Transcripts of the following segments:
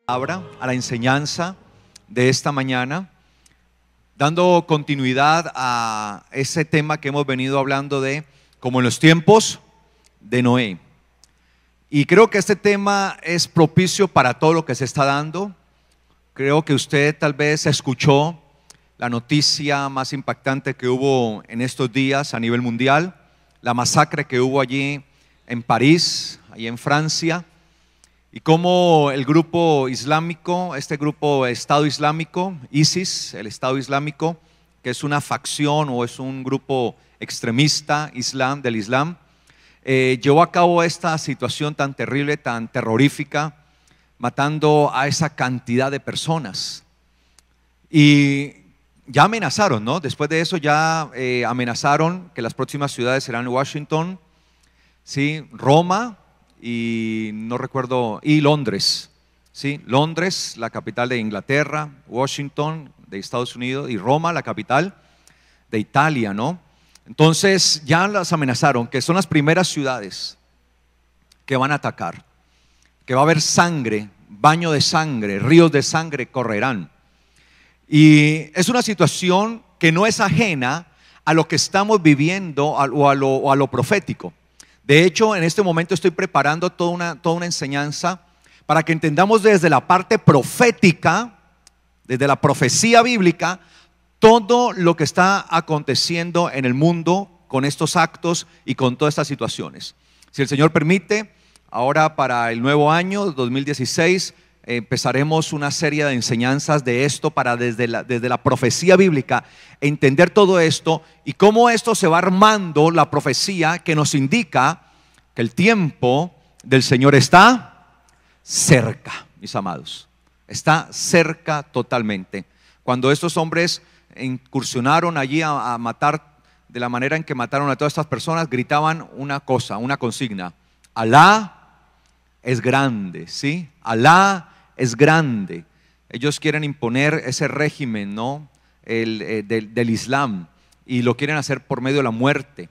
Palabra, a la enseñanza de esta mañana, dando continuidad a ese tema que hemos venido hablando de como en los tiempos de Noé. Y creo que este tema es propicio para todo lo que se está dando. Creo que usted tal vez escuchó la noticia más impactante que hubo en estos días a nivel mundial, la masacre que hubo allí en París, allí en Francia. Y cómo el grupo islámico, este grupo Estado Islámico, ISIS, el Estado Islámico, que es una facción o es un grupo extremista del Islam, llevó a cabo esta situación tan terrible, tan terrorífica, matando a esa cantidad de personas. Y ya amenazaron, ¿no? Después de eso ya amenazaron que las próximas ciudades serán Washington, ¿sí? Roma, y no recuerdo, y Londres, ¿sí? Londres, la capital de Inglaterra, Washington, de Estados Unidos, y Roma, la capital de Italia, ¿no? Entonces ya las amenazaron, que son las primeras ciudades que van a atacar, que va a haber sangre, baño de sangre, ríos de sangre correrán. Y es una situación que no es ajena a lo que estamos viviendo o a lo profético. De hecho, en este momento estoy preparando toda una enseñanza para que entendamos desde la parte profética, desde la profecía bíblica, todo lo que está aconteciendo en el mundo con estos actos y con todas estas situaciones. Si el Señor permite, ahora para el nuevo año 2016 empezaremos una serie de enseñanzas de esto para desde la profecía bíblica entender todo esto y cómo esto se va armando la profecía que nos indica que el tiempo del Señor está cerca, mis amados. Está cerca totalmente. Cuando estos hombres incursionaron allí a matar de la manera en que mataron a todas estas personas, gritaban una cosa, una consigna: Alá es grande, ¿sí? Alá es grande. Ellos quieren imponer ese régimen, ¿no? Del Islam, y lo quieren hacer por medio de la muerte.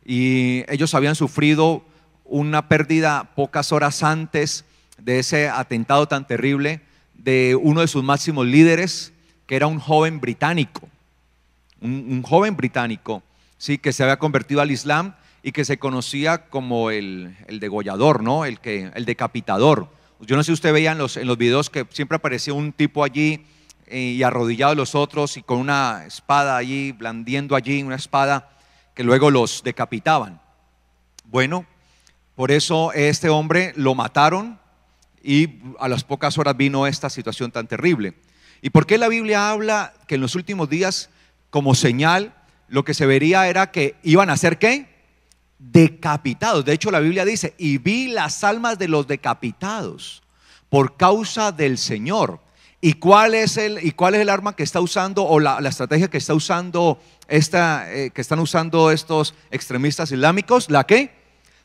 Y ellos habían sufrido una pérdida pocas horas antes de ese atentado tan terrible de uno de sus máximos líderes, que era un joven británico, un joven británico, ¿sí? Que se había convertido al Islam y que se conocía como el degollador, ¿no? El decapitador. Yo no sé si usted veía en los videos que siempre aparecía un tipo allí y arrodillado los otros y con una espada allí, blandiendo allí una espada que luego los decapitaban. Bueno, por eso este hombre lo mataron y a las pocas horas vino esta situación tan terrible. ¿Y por qué la Biblia habla que en los últimos días, como señal, lo que se vería era que iban a ser ¿qué? Decapitados? De hecho, la Biblia dice: y vi las almas de los decapitados por causa del Señor. ¿Y cuál es el arma que está usando, o la estrategia que está usando que están usando estos extremistas islámicos? ¿La qué?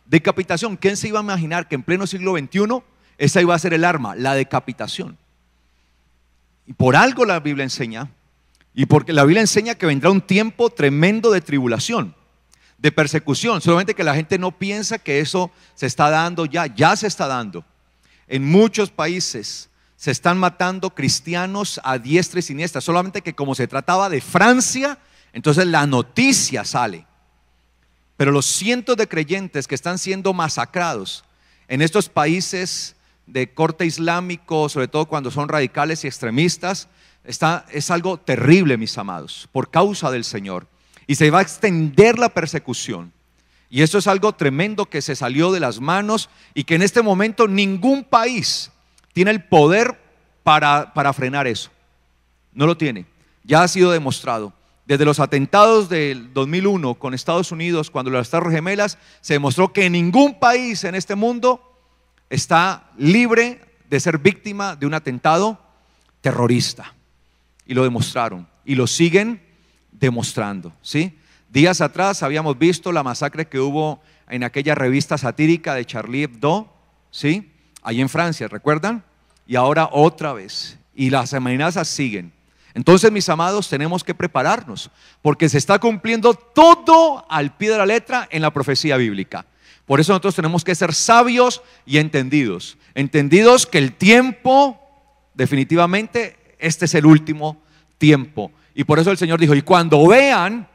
Decapitación. ¿Quién se iba a imaginar que en pleno siglo XXI esa iba a ser el arma? La decapitación. Y por algo la Biblia enseña, y porque la Biblia enseña que vendrá un tiempo tremendo de tribulación, de persecución. Solamente que la gente no piensa que eso se está dando ya se está dando. En muchos países se están matando cristianos a diestra y siniestra. Solamente que como se trataba de Francia, entonces la noticia sale. Pero los cientos de creyentes que están siendo masacrados en estos países de corte islámico, sobre todo cuando son radicales y extremistas, es algo terrible, mis amados, por causa del Señor. Y se va a extender la persecución. Y esto es algo tremendo que se salió de las manos y que en este momento ningún país tiene el poder para frenar eso. No lo tiene. Ya ha sido demostrado. Desde los atentados del 2001 con Estados Unidos, cuando las Torres Gemelas, se demostró que ningún país en este mundo está libre de ser víctima de un atentado terrorista. Y lo demostraron. Y lo siguen demostrando, ¿sí? Días atrás habíamos visto la masacre que hubo en aquella revista satírica de Charlie Hebdo, ¿sí? Allí en Francia, ¿recuerdan? Y ahora otra vez. Y las amenazas siguen. Entonces, mis amados, tenemos que prepararnos, porque se está cumpliendo todo al pie de la letra en la profecía bíblica. Por eso nosotros tenemos que ser sabios y entendidos. Entendidos que el tiempo definitivamente este es el último tiempo. Y por eso el Señor dijo, y cuando vean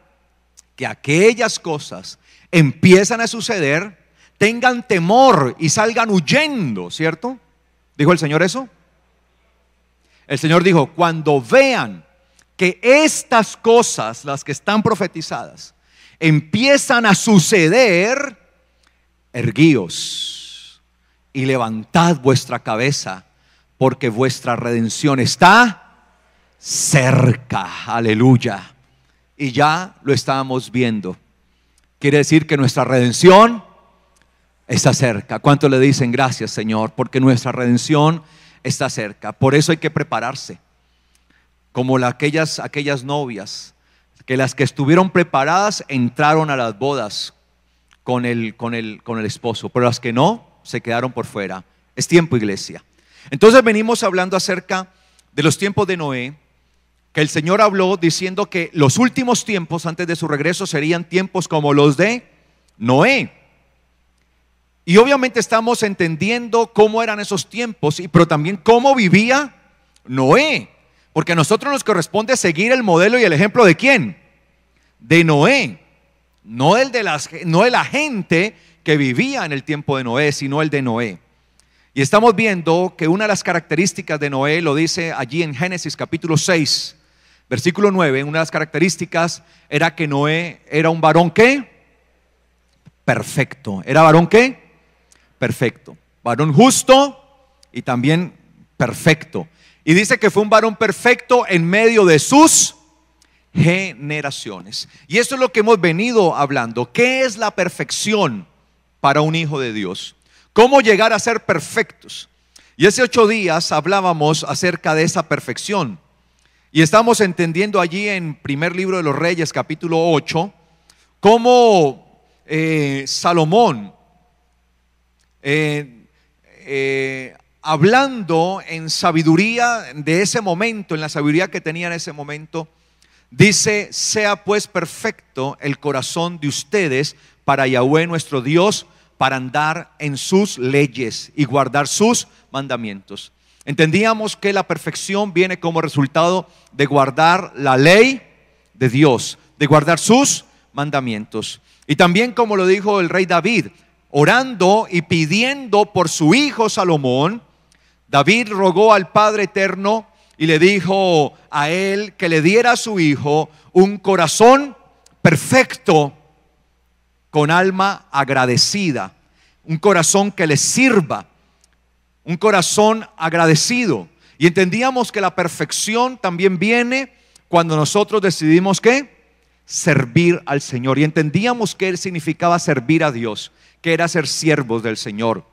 que aquellas cosas empiezan a suceder, tengan temor y salgan huyendo, ¿cierto? ¿Dijo el Señor eso? El Señor dijo, cuando vean que estas cosas, las que están profetizadas, empiezan a suceder, erguíos y levantad vuestra cabeza, porque vuestra redención está cerca. Aleluya. Y ya lo estábamos viendo. Quiere decir que nuestra redención está cerca. ¿Cuánto le dicen gracias, Señor? Porque nuestra redención está cerca. Por eso hay que prepararse. Como aquellas novias, que las que estuvieron preparadas entraron a las bodas con el esposo, pero las que no, se quedaron por fuera. Es tiempo, iglesia. Entonces venimos hablando acerca de los tiempos de Noé, que el Señor habló diciendo que los últimos tiempos antes de su regreso serían tiempos como los de Noé. Y obviamente estamos entendiendo cómo eran esos tiempos, pero también cómo vivía Noé. Porque a nosotros nos corresponde seguir el modelo y el ejemplo de ¿quién? De Noé. No de la gente que vivía en el tiempo de Noé, sino el de Noé. Y estamos viendo que una de las características de Noé, lo dice allí en Génesis capítulo 6, versículo 9, una de las características era que Noé era un varón ¿qué? Perfecto. ¿Era varón qué? Perfecto. Varón justo y también perfecto. Y dice que fue un varón perfecto en medio de sus generaciones. Y esto es lo que hemos venido hablando. ¿Qué es la perfección para un hijo de Dios? ¿Cómo llegar a ser perfectos? Y hace 8 días hablábamos acerca de esa perfección. Y estamos entendiendo allí en primer libro de los Reyes, capítulo 8, cómo Salomón, hablando en sabiduría de ese momento, en la sabiduría que tenía en ese momento, dice: sea pues perfecto el corazón de ustedes para Yahweh nuestro Dios, para andar en sus leyes y guardar sus mandamientos. Entendíamos que la perfección viene como resultado de guardar la ley de Dios, de guardar sus mandamientos. Y también, como lo dijo el rey David, orando y pidiendo por su hijo Salomón, David rogó al Padre Eterno y le dijo a él que le diera a su hijo un corazón perfecto, con alma agradecida, un corazón que le sirva, un corazón agradecido. Y entendíamos que la perfección también viene cuando nosotros decidimos ¿qué? Servir al Señor. Y entendíamos que significaba servir a Dios, que era ser siervos del Señor.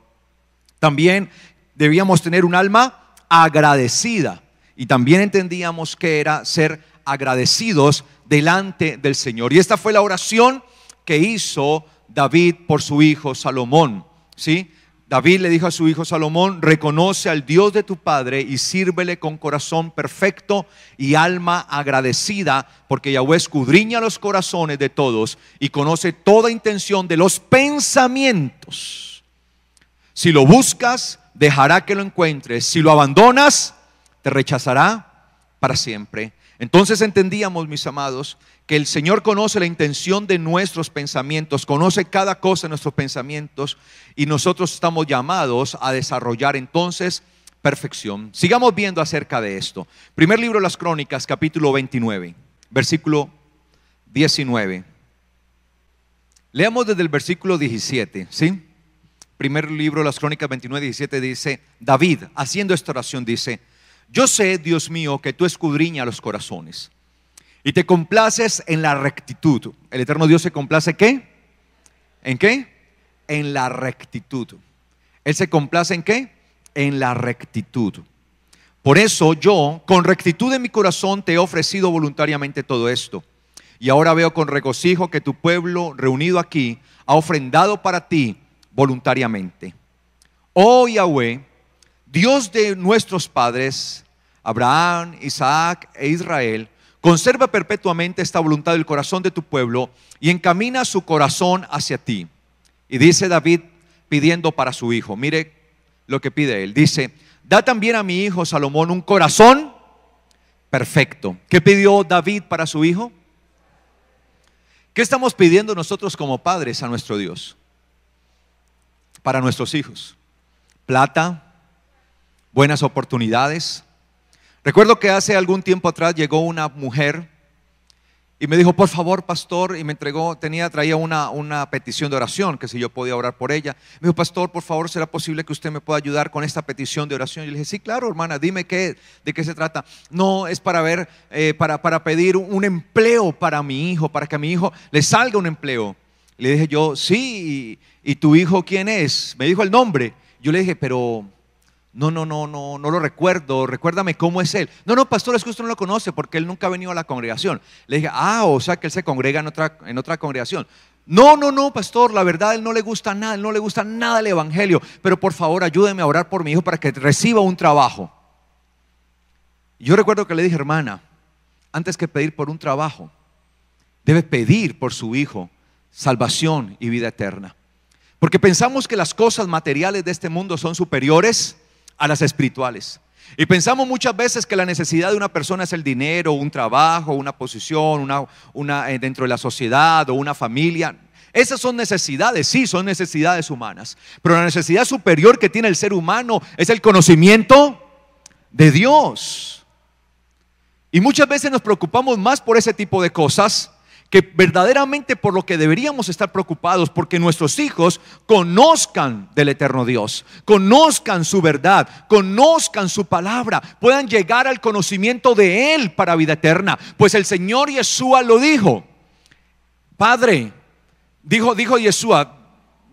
También debíamos tener un alma agradecida. Y también entendíamos que era ser agradecidos delante del Señor. Y esta fue la oración que hizo David por su hijo Salomón, ¿sí? David le dijo a su hijo Salomón: reconoce al Dios de tu padre y sírvele con corazón perfecto y alma agradecida, porque Yahweh escudriña los corazones de todos y conoce toda intención de los pensamientos. Si lo buscas, dejará que lo encuentres. Si lo abandonas, te rechazará para siempre. Entonces entendíamos, mis amados, que el Señor conoce la intención de nuestros pensamientos, conoce cada cosa de nuestros pensamientos, y nosotros estamos llamados a desarrollar entonces perfección. Sigamos viendo acerca de esto. Primer libro de las Crónicas, capítulo 29, versículo 19. Leamos desde el versículo 17, ¿sí? Primer libro de las Crónicas 29, 17 dice: David, haciendo esta oración, dice: yo sé, Dios mío, que tú escudriñas los corazones y te complaces en la rectitud. El eterno Dios se complace ¿qué? ¿En qué? En la rectitud. Él se complace ¿en qué? En la rectitud. Por eso yo, con rectitud en mi corazón, te he ofrecido voluntariamente todo esto. Y ahora veo con regocijo que tu pueblo reunido aquí ha ofrendado para ti voluntariamente. Oh Yahweh, Dios de nuestros padres, Abraham, Isaac e Israel, conserva perpetuamente esta voluntad del corazón de tu pueblo y encamina su corazón hacia ti. Y dice David pidiendo para su hijo, mire lo que pide él, dice: da también a mi hijo Salomón un corazón perfecto. ¿Qué pidió David para su hijo? ¿Qué estamos pidiendo nosotros como padres a nuestro Dios? Para nuestros hijos. Plata, buenas oportunidades. Recuerdo que hace algún tiempo atrás llegó una mujer y me dijo, por favor, pastor, y me entregó, traía una petición de oración, que si yo podía orar por ella. Me dijo, pastor, por favor, ¿será posible que usted me pueda ayudar con esta petición de oración? Y le dije, sí, claro, hermana, dime de qué se trata. No, es para ver, para pedir un empleo para mi hijo, para que a mi hijo le salga un empleo. Y le dije yo, sí, ¿y tu hijo quién es? Me dijo el nombre. Yo le dije, pero no lo recuerdo, recuérdame cómo es él. No, pastor, es que usted no lo conoce porque él nunca ha venido a la congregación. Le dije, o sea que él se congrega en otra congregación. No, pastor, la verdad, él no le gusta nada el evangelio, pero por favor ayúdeme a orar por mi hijo para que reciba un trabajo. Yo recuerdo que le dije, hermana, antes que pedir por un trabajo, debe pedir por su hijo salvación y vida eterna. Porque pensamos que las cosas materiales de este mundo son superiores a las espirituales. Y pensamos muchas veces que la necesidad de una persona es el dinero, un trabajo, una posición, dentro de la sociedad o una familia. Esas son necesidades, sí, son necesidades humanas. Pero la necesidad superior que tiene el ser humano es el conocimiento de Dios. Y muchas veces nos preocupamos más por ese tipo de cosas que verdaderamente por lo que deberíamos estar preocupados, porque nuestros hijos conozcan del eterno Dios, conozcan su verdad, conozcan su palabra, puedan llegar al conocimiento de Él para vida eterna. Pues el Señor Yeshua lo dijo. Padre, dijo Yeshua,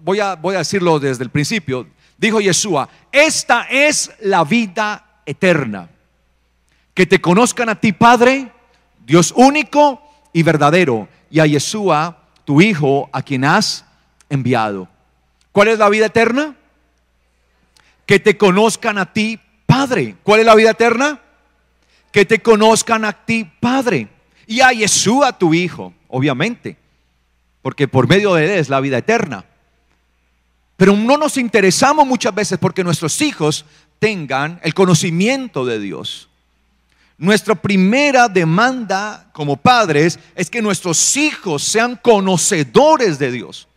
voy a decirlo desde el principio, dijo Yeshua, esta es la vida eterna, que te conozcan a ti, Padre, Dios único y verdadero, y a Yeshua, tu Hijo, a quien has enviado. ¿Cuál es la vida eterna? Que te conozcan a ti, Padre. ¿Cuál es la vida eterna? Que te conozcan a ti, Padre, y a Yeshua, tu Hijo, obviamente, porque por medio de Él es la vida eterna. Pero no nos interesamos muchas veces porque nuestros hijos tengan el conocimiento de Dios. Nuestra primera demanda como padres es que nuestros hijos sean conocedores de Dios.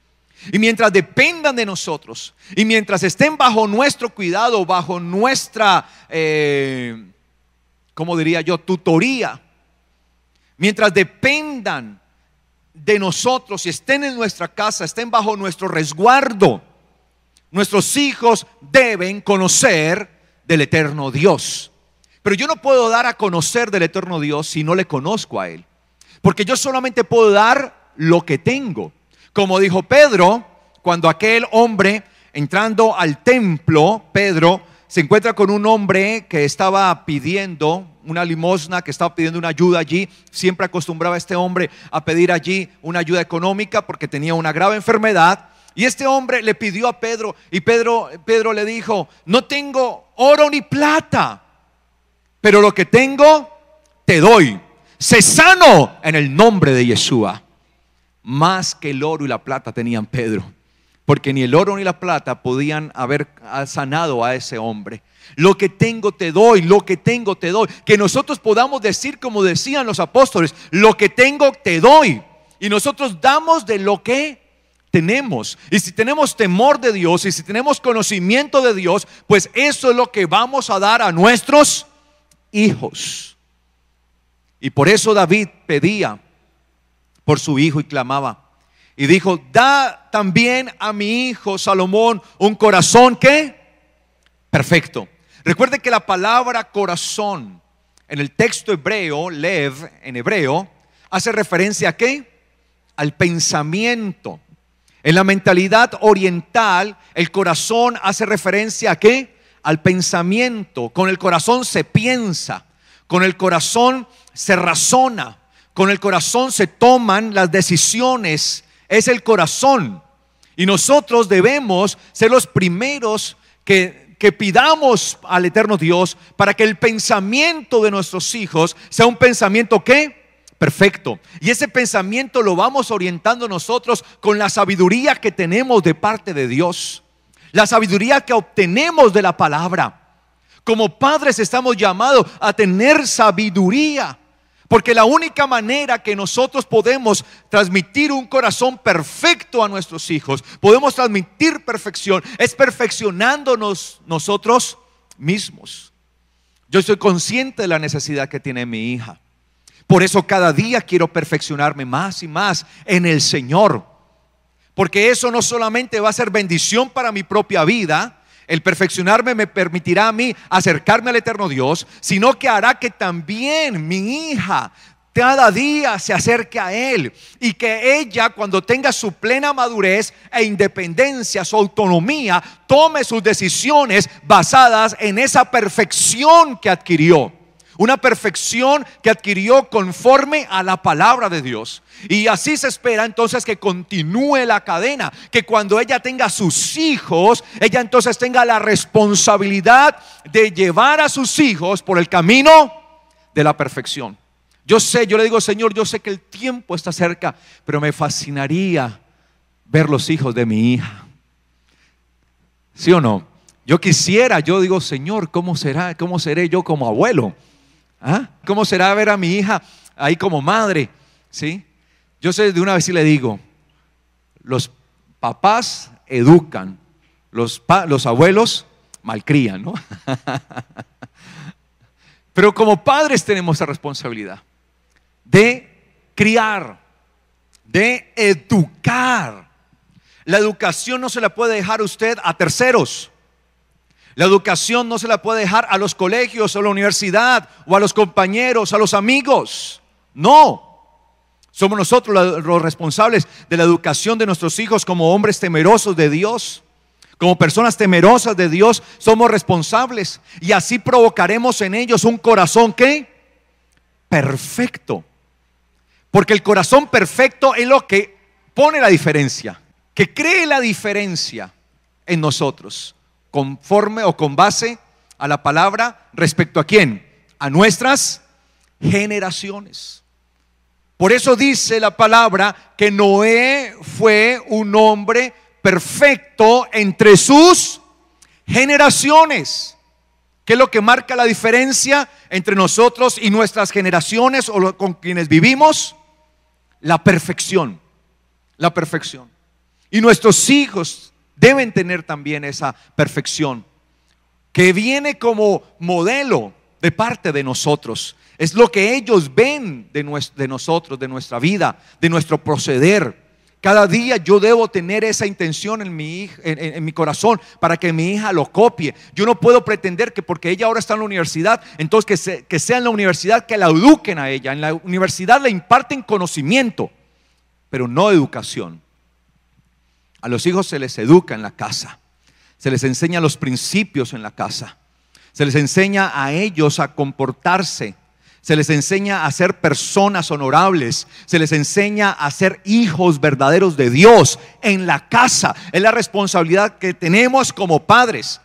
Y mientras dependan de nosotros, y mientras estén bajo nuestro cuidado, bajo nuestra, ¿cómo diría yo?, tutoría, mientras dependan de nosotros y estén en nuestra casa, estén bajo nuestro resguardo, nuestros hijos deben conocer del eterno Dios. Pero yo no puedo dar a conocer del eterno Dios si no le conozco a Él, porque yo solamente puedo dar lo que tengo. Como dijo Pedro, cuando aquel hombre entrando al templo, Pedro se encuentra con un hombre que estaba pidiendo una limosna, que estaba pidiendo una ayuda allí. Siempre acostumbraba este hombre a pedir allí una ayuda económica porque tenía una grave enfermedad. Y este hombre le pidió a Pedro, y Pedro le dijo, no tengo oro ni plata, pero lo que tengo te doy. Sé sano en el nombre de Yeshua. Más que el oro y la plata tenían Pedro, porque ni el oro ni la plata podían haber sanado a ese hombre. Lo que tengo te doy, lo que tengo te doy. Que nosotros podamos decir como decían los apóstoles, lo que tengo te doy. Y nosotros damos de lo que tenemos. Y si tenemos temor de Dios y si tenemos conocimiento de Dios, pues eso es lo que vamos a dar a nuestros hijos. Y por eso David pedía por su hijo y clamaba y dijo, da también a mi hijo Salomón un corazón que perfecto. Recuerde que la palabra corazón en el texto hebreo, lev en hebreo, hace referencia a ¿qué? Al pensamiento. En la mentalidad oriental, el corazón hace referencia a ¿qué? Al pensamiento. Con el corazón se piensa, con el corazón se razona, con el corazón se toman las decisiones. Es el corazón. Y nosotros debemos ser los primeros que pidamos al eterno Dios para que el pensamiento de nuestros hijos sea un pensamiento ¿qué? Perfecto. Y ese pensamiento lo vamos orientando nosotros con la sabiduría que tenemos de parte de Dios, la sabiduría que obtenemos de la palabra. Como padres estamos llamados a tener sabiduría, porque la única manera que nosotros podemos transmitir un corazón perfecto a nuestros hijos, podemos transmitir perfección, es perfeccionándonos nosotros mismos. Yo estoy consciente de la necesidad que tiene mi hija. Por eso cada día quiero perfeccionarme más y más en el Señor. Porque eso no solamente va a ser bendición para mi propia vida, el perfeccionarme me permitirá a mí acercarme al eterno Dios, sino que hará que también mi hija cada día se acerque a Él, y que ella, cuando tenga su plena madurez e independencia, su autonomía, tome sus decisiones basadas en esa perfección que adquirió. Una perfección que adquirió conforme a la palabra de Dios. Y así se espera entonces que continúe la cadena, que cuando ella tenga sus hijos, ella entonces tenga la responsabilidad de llevar a sus hijos por el camino de la perfección. Yo le digo, Señor, yo sé que el tiempo está cerca, pero me fascinaría ver los hijos de mi hija. ¿Sí o no? Yo digo, Señor, ¿cómo seré yo como abuelo? ¿Ah? ¿Cómo será ver a mi hija ahí como madre? ¿Sí? Yo sé, de una vez sí le digo, los papás educan, los abuelos malcrían, ¿no? Pero como padres tenemos esa responsabilidad de criar, de educar. La educación no se la puede dejar usted a terceros. La educación no se la puede dejar a los colegios o a la universidad o a los compañeros, a los amigos. No. Somos nosotros los responsables de la educación de nuestros hijos como hombres temerosos de Dios. Como personas temerosas de Dios somos responsables. Y así provocaremos en ellos un corazón ¿qué? Perfecto. Porque el corazón perfecto es lo que pone la diferencia, que cree la diferencia en nosotros, conforme o con base a la palabra. ¿Respecto a quién? A nuestras generaciones. Por eso dice la palabra que Noé fue un hombre perfecto entre sus generaciones. ¿Qué es lo que marca la diferencia entre nosotros y nuestras generaciones o con quienes vivimos? La perfección. La perfección. Y nuestros hijos deben tener también esa perfección, que viene como modelo de parte de nosotros. Es lo que ellos ven de nosotros, de nuestra vida, de nuestro proceder. Cada día yo debo tener esa intención en mi corazón para que mi hija lo copie. Yo no puedo pretender que porque ella ahora está en la universidad, entonces que sea en la universidad que la eduquen a ella. En la universidad le imparten conocimiento, pero no educación. A los hijos se les educa en la casa, se les enseña los principios en la casa, se les enseña a ellos a comportarse, se les enseña a ser personas honorables, se les enseña a ser hijos verdaderos de Dios en la casa. Es la responsabilidad que tenemos como padres.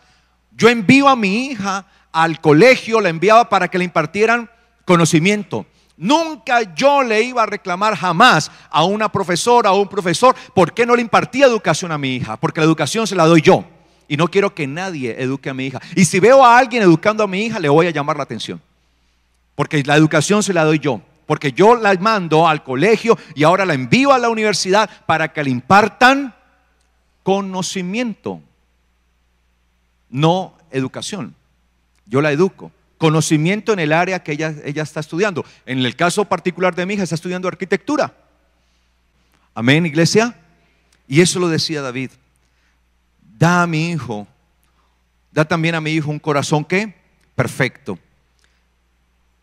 Yo envío a mi hija al colegio, la enviaba para que le impartieran conocimiento. Nunca yo le iba a reclamar jamás a una profesora o un profesor por qué no le impartía educación a mi hija, porque la educación se la doy yo y no quiero que nadie eduque a mi hija. Y si veo a alguien educando a mi hija, le voy a llamar la atención, porque la educación se la doy yo, porque yo la mando al colegio y ahora la envío a la universidad para que le impartan conocimiento, no educación. Yo la educo. Conocimiento en el área que ella está estudiando. En el caso particular de mi hija, está estudiando arquitectura. Amén, iglesia. Y eso lo decía David. Da también a mi hijo un corazón ¿qué? Perfecto.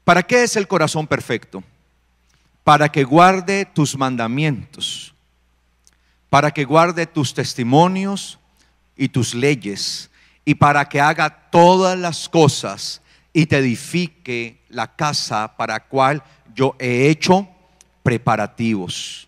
¿Para qué es el corazón perfecto? Para que guarde tus mandamientos, para que guarde tus testimonios y tus leyes, y para que haga todas las cosas y te edifique la casa para la cual yo he hecho preparativos.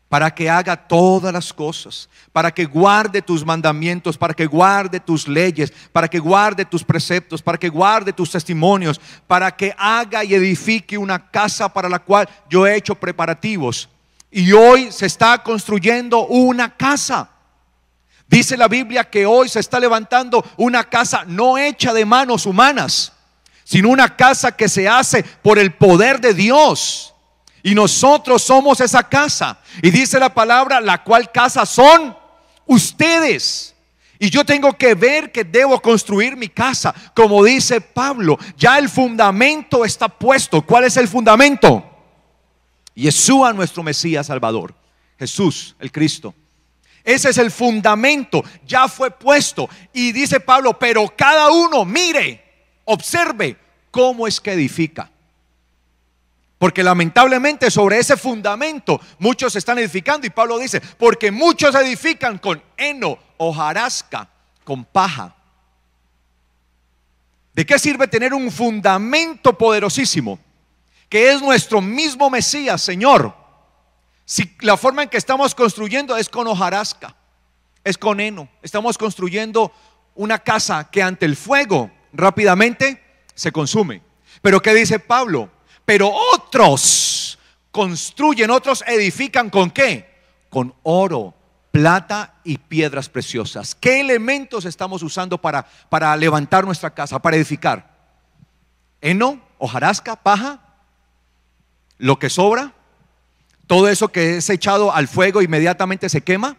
Para que haga todas las cosas, para que guarde tus mandamientos, para que guarde tus leyes, para que guarde tus preceptos, para que guarde tus testimonios, para que haga y edifique una casa para la cual yo he hecho preparativos. Y hoy se está construyendo una casa. Dice la Biblia que hoy se está levantando una casa no hecha de manos humanas, sino una casa que se hace por el poder de Dios. Y nosotros somos esa casa. Y dice la palabra, la cual casa son ustedes. Y yo tengo que ver que debo construir mi casa. Como dice Pablo, ya el fundamento está puesto. ¿Cuál es el fundamento? Yeshua, nuestro Mesías Salvador. Jesús, el Cristo. Ese es el fundamento, ya fue puesto. Y dice Pablo, pero cada uno mire, observe cómo es que edifica. Porque lamentablemente sobre ese fundamento muchos están edificando. Y Pablo dice, porque muchos edifican con heno, hojarasca, con paja. ¿De qué sirve tener un fundamento poderosísimo, que es nuestro mismo Mesías, Señor, si la forma en que estamos construyendo es con hojarasca, es con heno? Estamos construyendo una casa que ante el fuego rápidamente se consume. Pero ¿qué dice Pablo? Pero otros construyen, otros edifican ¿con qué? Con oro, plata y piedras preciosas. ¿Qué elementos estamos usando para levantar nuestra casa, para edificar? Heno, hojarasca, paja, lo que sobra, todo eso que es echado al fuego inmediatamente se quema.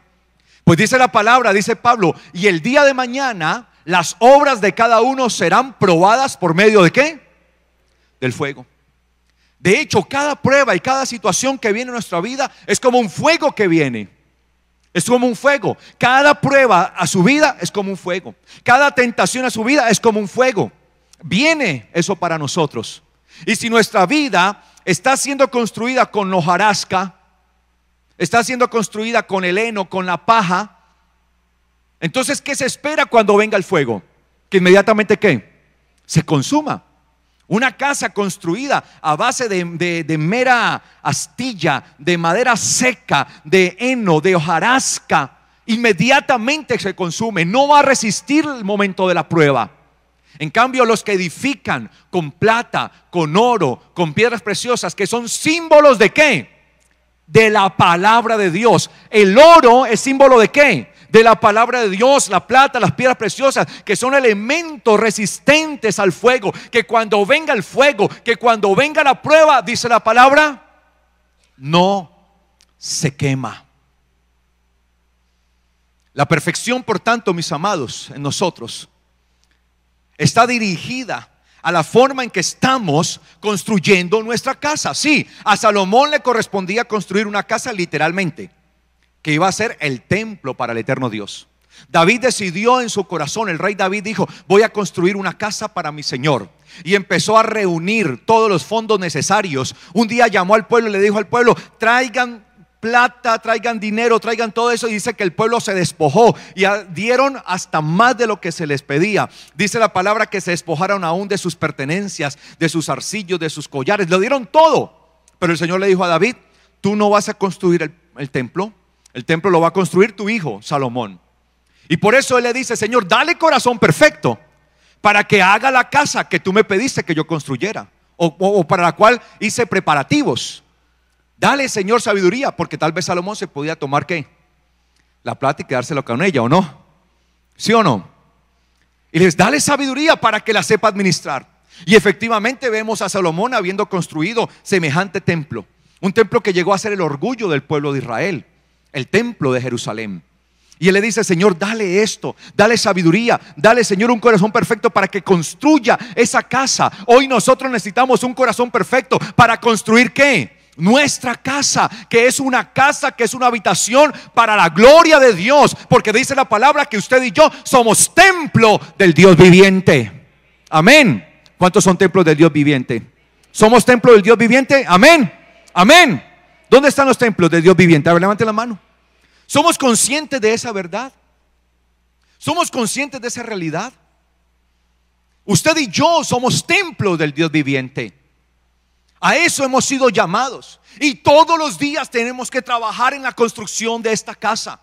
Pues dice la palabra, dice Pablo, y el día de mañana las obras de cada uno serán probadas por medio de ¿qué? Del fuego. De hecho, cada prueba y cada situación que viene en nuestra vida es como un fuego que viene. Es como un fuego. Cada prueba a su vida es como un fuego. Cada tentación a su vida es como un fuego. Viene eso para nosotros. Y si nuestra vida está siendo construida con hojarasca, está siendo construida con el heno, con la paja, entonces ¿qué se espera cuando venga el fuego? Que inmediatamente ¿qué? Se consuma. Una casa construida a base de mera astilla, de madera seca, de heno, de hojarasca, inmediatamente se consume. No va a resistir el momento de la prueba. En cambio, los que edifican con plata, con oro, con piedras preciosas, que son símbolos ¿de qué? De la palabra de Dios. El oro es símbolo ¿de qué? De la palabra de Dios. La plata, las piedras preciosas, que son elementos resistentes al fuego, que cuando venga el fuego, que cuando venga la prueba, dice la palabra, no se quema. La perfección, por tanto, mis amados, en nosotros está dirigida a la forma en que estamos construyendo nuestra casa. Sí, a Salomón le correspondía construir una casa literalmente, que iba a ser el templo para el eterno Dios. David decidió en su corazón, el rey David dijo, voy a construir una casa para mi Señor. Y empezó a reunir todos los fondos necesarios. Un día llamó al pueblo y le dijo al pueblo, traigan plata, traigan dinero, traigan todo eso. Y dice que el pueblo se despojó y dieron hasta más de lo que se les pedía. Dice la palabra que se despojaron aún de sus pertenencias, de sus arcillos, de sus collares. Lo dieron todo. Pero el Señor le dijo a David, tú no vas a construir el templo. El templo lo va a construir tu hijo Salomón. Y por eso él le dice, Señor, dale corazón perfecto para que haga la casa que tú me pediste que yo construyera, o para la cual hice preparativos. Dale, Señor, sabiduría, porque tal vez Salomón se podía tomar ¿qué? La plata y quedárselo con ella, ¿o no? ¿Sí o no? Y les dale sabiduría para que la sepa administrar. Y efectivamente vemos a Salomón habiendo construido semejante templo. Un templo que llegó a ser el orgullo del pueblo de Israel, el templo de Jerusalén. Y él le dice, Señor, dale esto, dale sabiduría, dale, Señor, un corazón perfecto para que construya esa casa. Hoy nosotros necesitamos un corazón perfecto para construir ¿qué? Nuestra casa, que es una casa, que es una habitación para la gloria de Dios, porque dice la palabra que usted y yo somos templo del Dios viviente. Amén. ¿Cuántos son templos del Dios viviente? ¿Somos templo del Dios viviente? Amén. Amén. ¿Dónde están los templos del Dios viviente? A ver, levante la mano. ¿Somos conscientes de esa verdad? ¿Somos conscientes de esa realidad? Usted y yo somos templos del Dios viviente. A eso hemos sido llamados. Y todos los días tenemos que trabajar en la construcción de esta casa.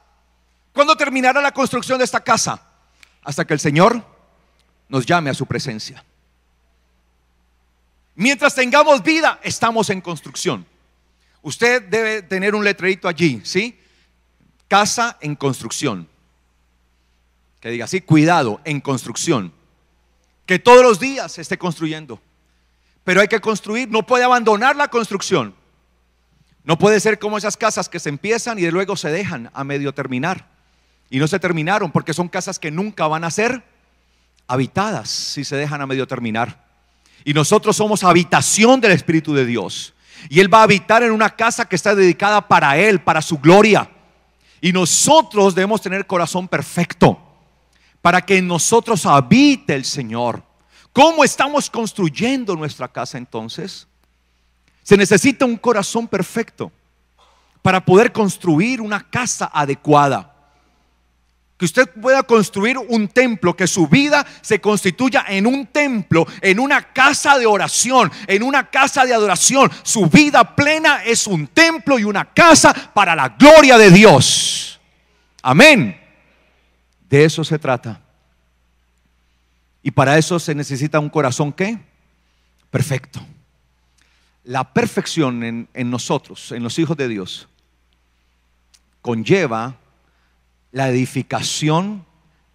¿Cuándo terminará la construcción de esta casa? Hasta que el Señor nos llame a su presencia. Mientras tengamos vida, estamos en construcción. Usted debe tener un letrerito allí, ¿sí? Casa en construcción. Que diga así, cuidado, en construcción. Que todos los días se esté construyendo. Pero hay que construir, no puede abandonar la construcción. No puede ser como esas casas que se empiezan y luego se dejan a medio terminar. Y no se terminaron porque son casas que nunca van a ser habitadas si se dejan a medio terminar. Y nosotros somos habitación del Espíritu de Dios. Y Él va a habitar en una casa que está dedicada para Él, para su gloria. Y nosotros debemos tener corazón perfecto para que en nosotros habite el Señor. ¿Cómo estamos construyendo nuestra casa entonces? Se necesita un corazón perfecto para poder construir una casa adecuada. Que usted pueda construir un templo, que su vida se constituya en un templo, en una casa de oración, en una casa de adoración. Su vida plena es un templo y una casa para la gloria de Dios. Amén. De eso se trata. Y para eso se necesita un corazón ¿qué? Perfecto. La perfección en nosotros, en los hijos de Dios, conlleva la edificación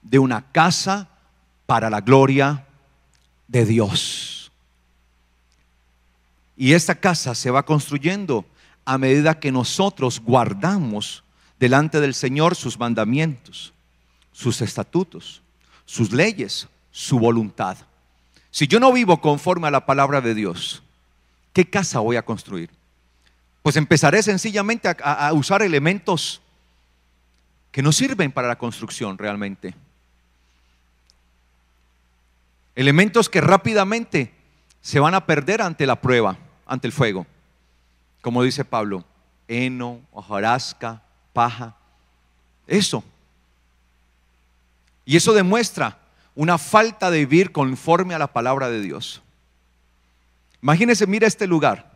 de una casa para la gloria de Dios. Y esta casa se va construyendo a medida que nosotros guardamos delante del Señor sus mandamientos, sus estatutos, sus leyes, su voluntad. Si yo no vivo conforme a la palabra de Dios, ¿qué casa voy a construir? Pues empezaré sencillamente a usar elementos que no sirven para la construcción realmente. Elementos que rápidamente se van a perder ante la prueba, ante el fuego. Como dice Pablo, heno, hojarasca, paja. Eso. Y eso demuestra una falta de vivir conforme a la palabra de Dios. Imagínense, mire este lugar.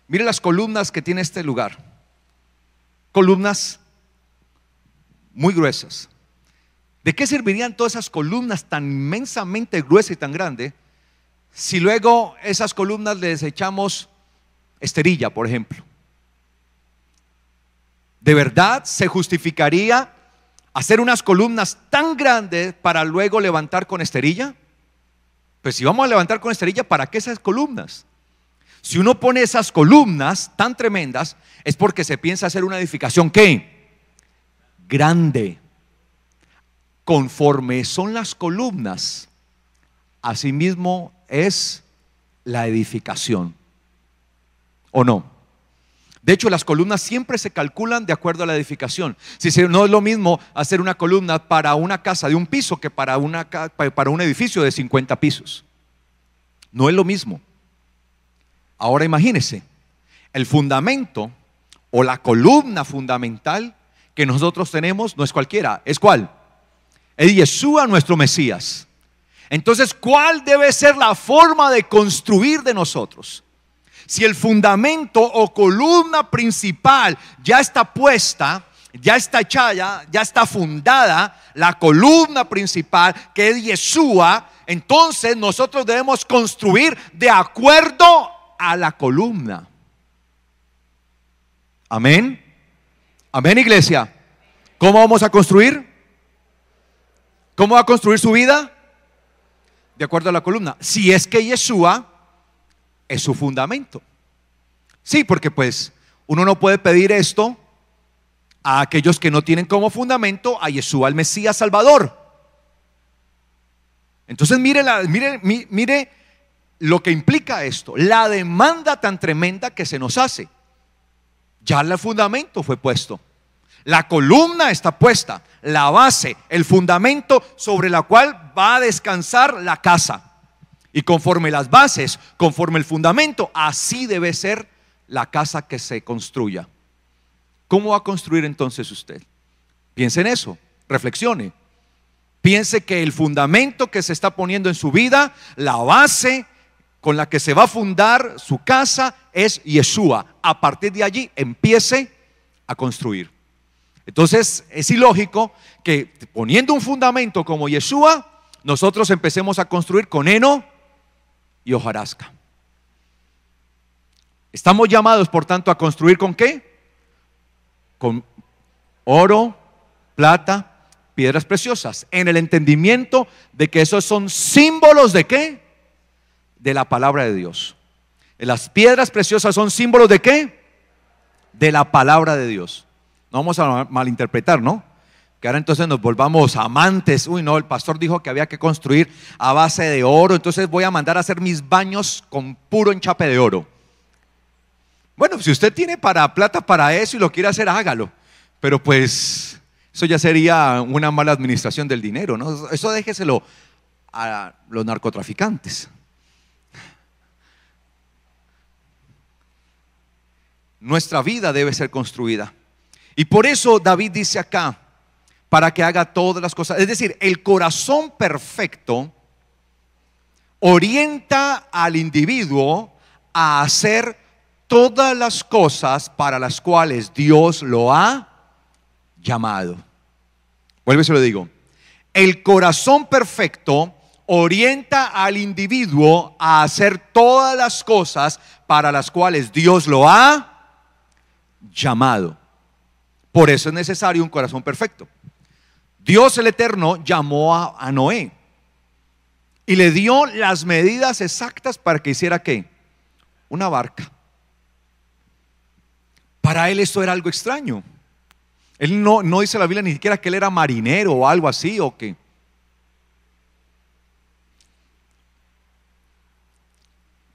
Mire las columnas que tiene este lugar. Columnas muy gruesas. ¿De qué servirían todas esas columnas tan inmensamente gruesas y tan grandes si luego esas columnas les echamos esterilla, por ejemplo? ¿De verdad se justificaría hacer unas columnas tan grandes para luego levantar con esterilla? Pues si vamos a levantar con esterilla, ¿para qué esas columnas? Si uno pone esas columnas tan tremendas, es porque se piensa hacer una edificación ¿qué? Grande. Conforme son las columnas, asimismo es la edificación, ¿o no? De hecho, las columnas siempre se calculan de acuerdo a la edificación. No es lo mismo hacer una columna para una casa de un piso que para un edificio de 50 pisos. No es lo mismo. Ahora imagínese, el fundamento o la columna fundamental que nosotros tenemos no es cualquiera. ¿Es cuál? Es Yeshua, nuestro Mesías. Entonces, ¿cuál debe ser la forma de construir de nosotros? Si el fundamento o columna principal ya está puesta, ya está echada, ya está fundada, la columna principal que es Yeshua, entonces nosotros debemos construir de acuerdo a la columna. Amén. Amén, iglesia. ¿Cómo vamos a construir? ¿Cómo va a construir su vida? De acuerdo a la columna. Si es que Yeshua es su fundamento. Sí, porque pues uno no puede pedir esto a aquellos que no tienen como fundamento a Yeshua, el Mesías Salvador. Entonces mire lo que implica esto, la demanda tan tremenda que se nos hace. Ya el fundamento fue puesto, la columna está puesta, la base, el fundamento sobre la cual va a descansar la casa. Y conforme las bases, conforme el fundamento, así debe ser la casa que se construya. ¿Cómo va a construir entonces usted? Piense en eso, reflexione. Piense que el fundamento que se está poniendo en su vida, la base con la que se va a fundar su casa es Yeshua. A partir de allí empiece a construir. Entonces es ilógico que poniendo un fundamento como Yeshua, nosotros empecemos a construir con heno y hojarasca. Estamos llamados, por tanto, a construir ¿con qué? Con oro, plata piedras preciosas, en el entendimiento de que esos son símbolos ¿de qué? De la palabra de Dios. Las piedras preciosas son símbolos ¿de qué? De la palabra de Dios. No vamos a malinterpretar, ¿no? Que ahora entonces nos volvamos amantes. Uy, no, el pastor dijo que había que construir a base de oro, entonces voy a mandar a hacer mis baños con puro enchape de oro. Bueno, si usted tiene plata para eso y lo quiere hacer, hágalo. Pero pues eso ya sería una mala administración del dinero, ¿no? Eso déjeselo a los narcotraficantes. Nuestra vida debe ser construida. Y por eso David dice acá, para que haga todas las cosas. Es decir, el corazón perfecto orienta al individuo a hacer todas las cosas para las cuales Dios lo ha llamado. Vuelvo y se lo digo. El corazón perfecto orienta al individuo a hacer todas las cosas para las cuales Dios lo ha llamado. Por eso es necesario un corazón perfecto. Dios el Eterno llamó a Noé y le dio las medidas exactas para que hiciera ¿qué? Una barca. Para él esto era algo extraño. Él no dice la Biblia ni siquiera que él era marinero o algo así o qué.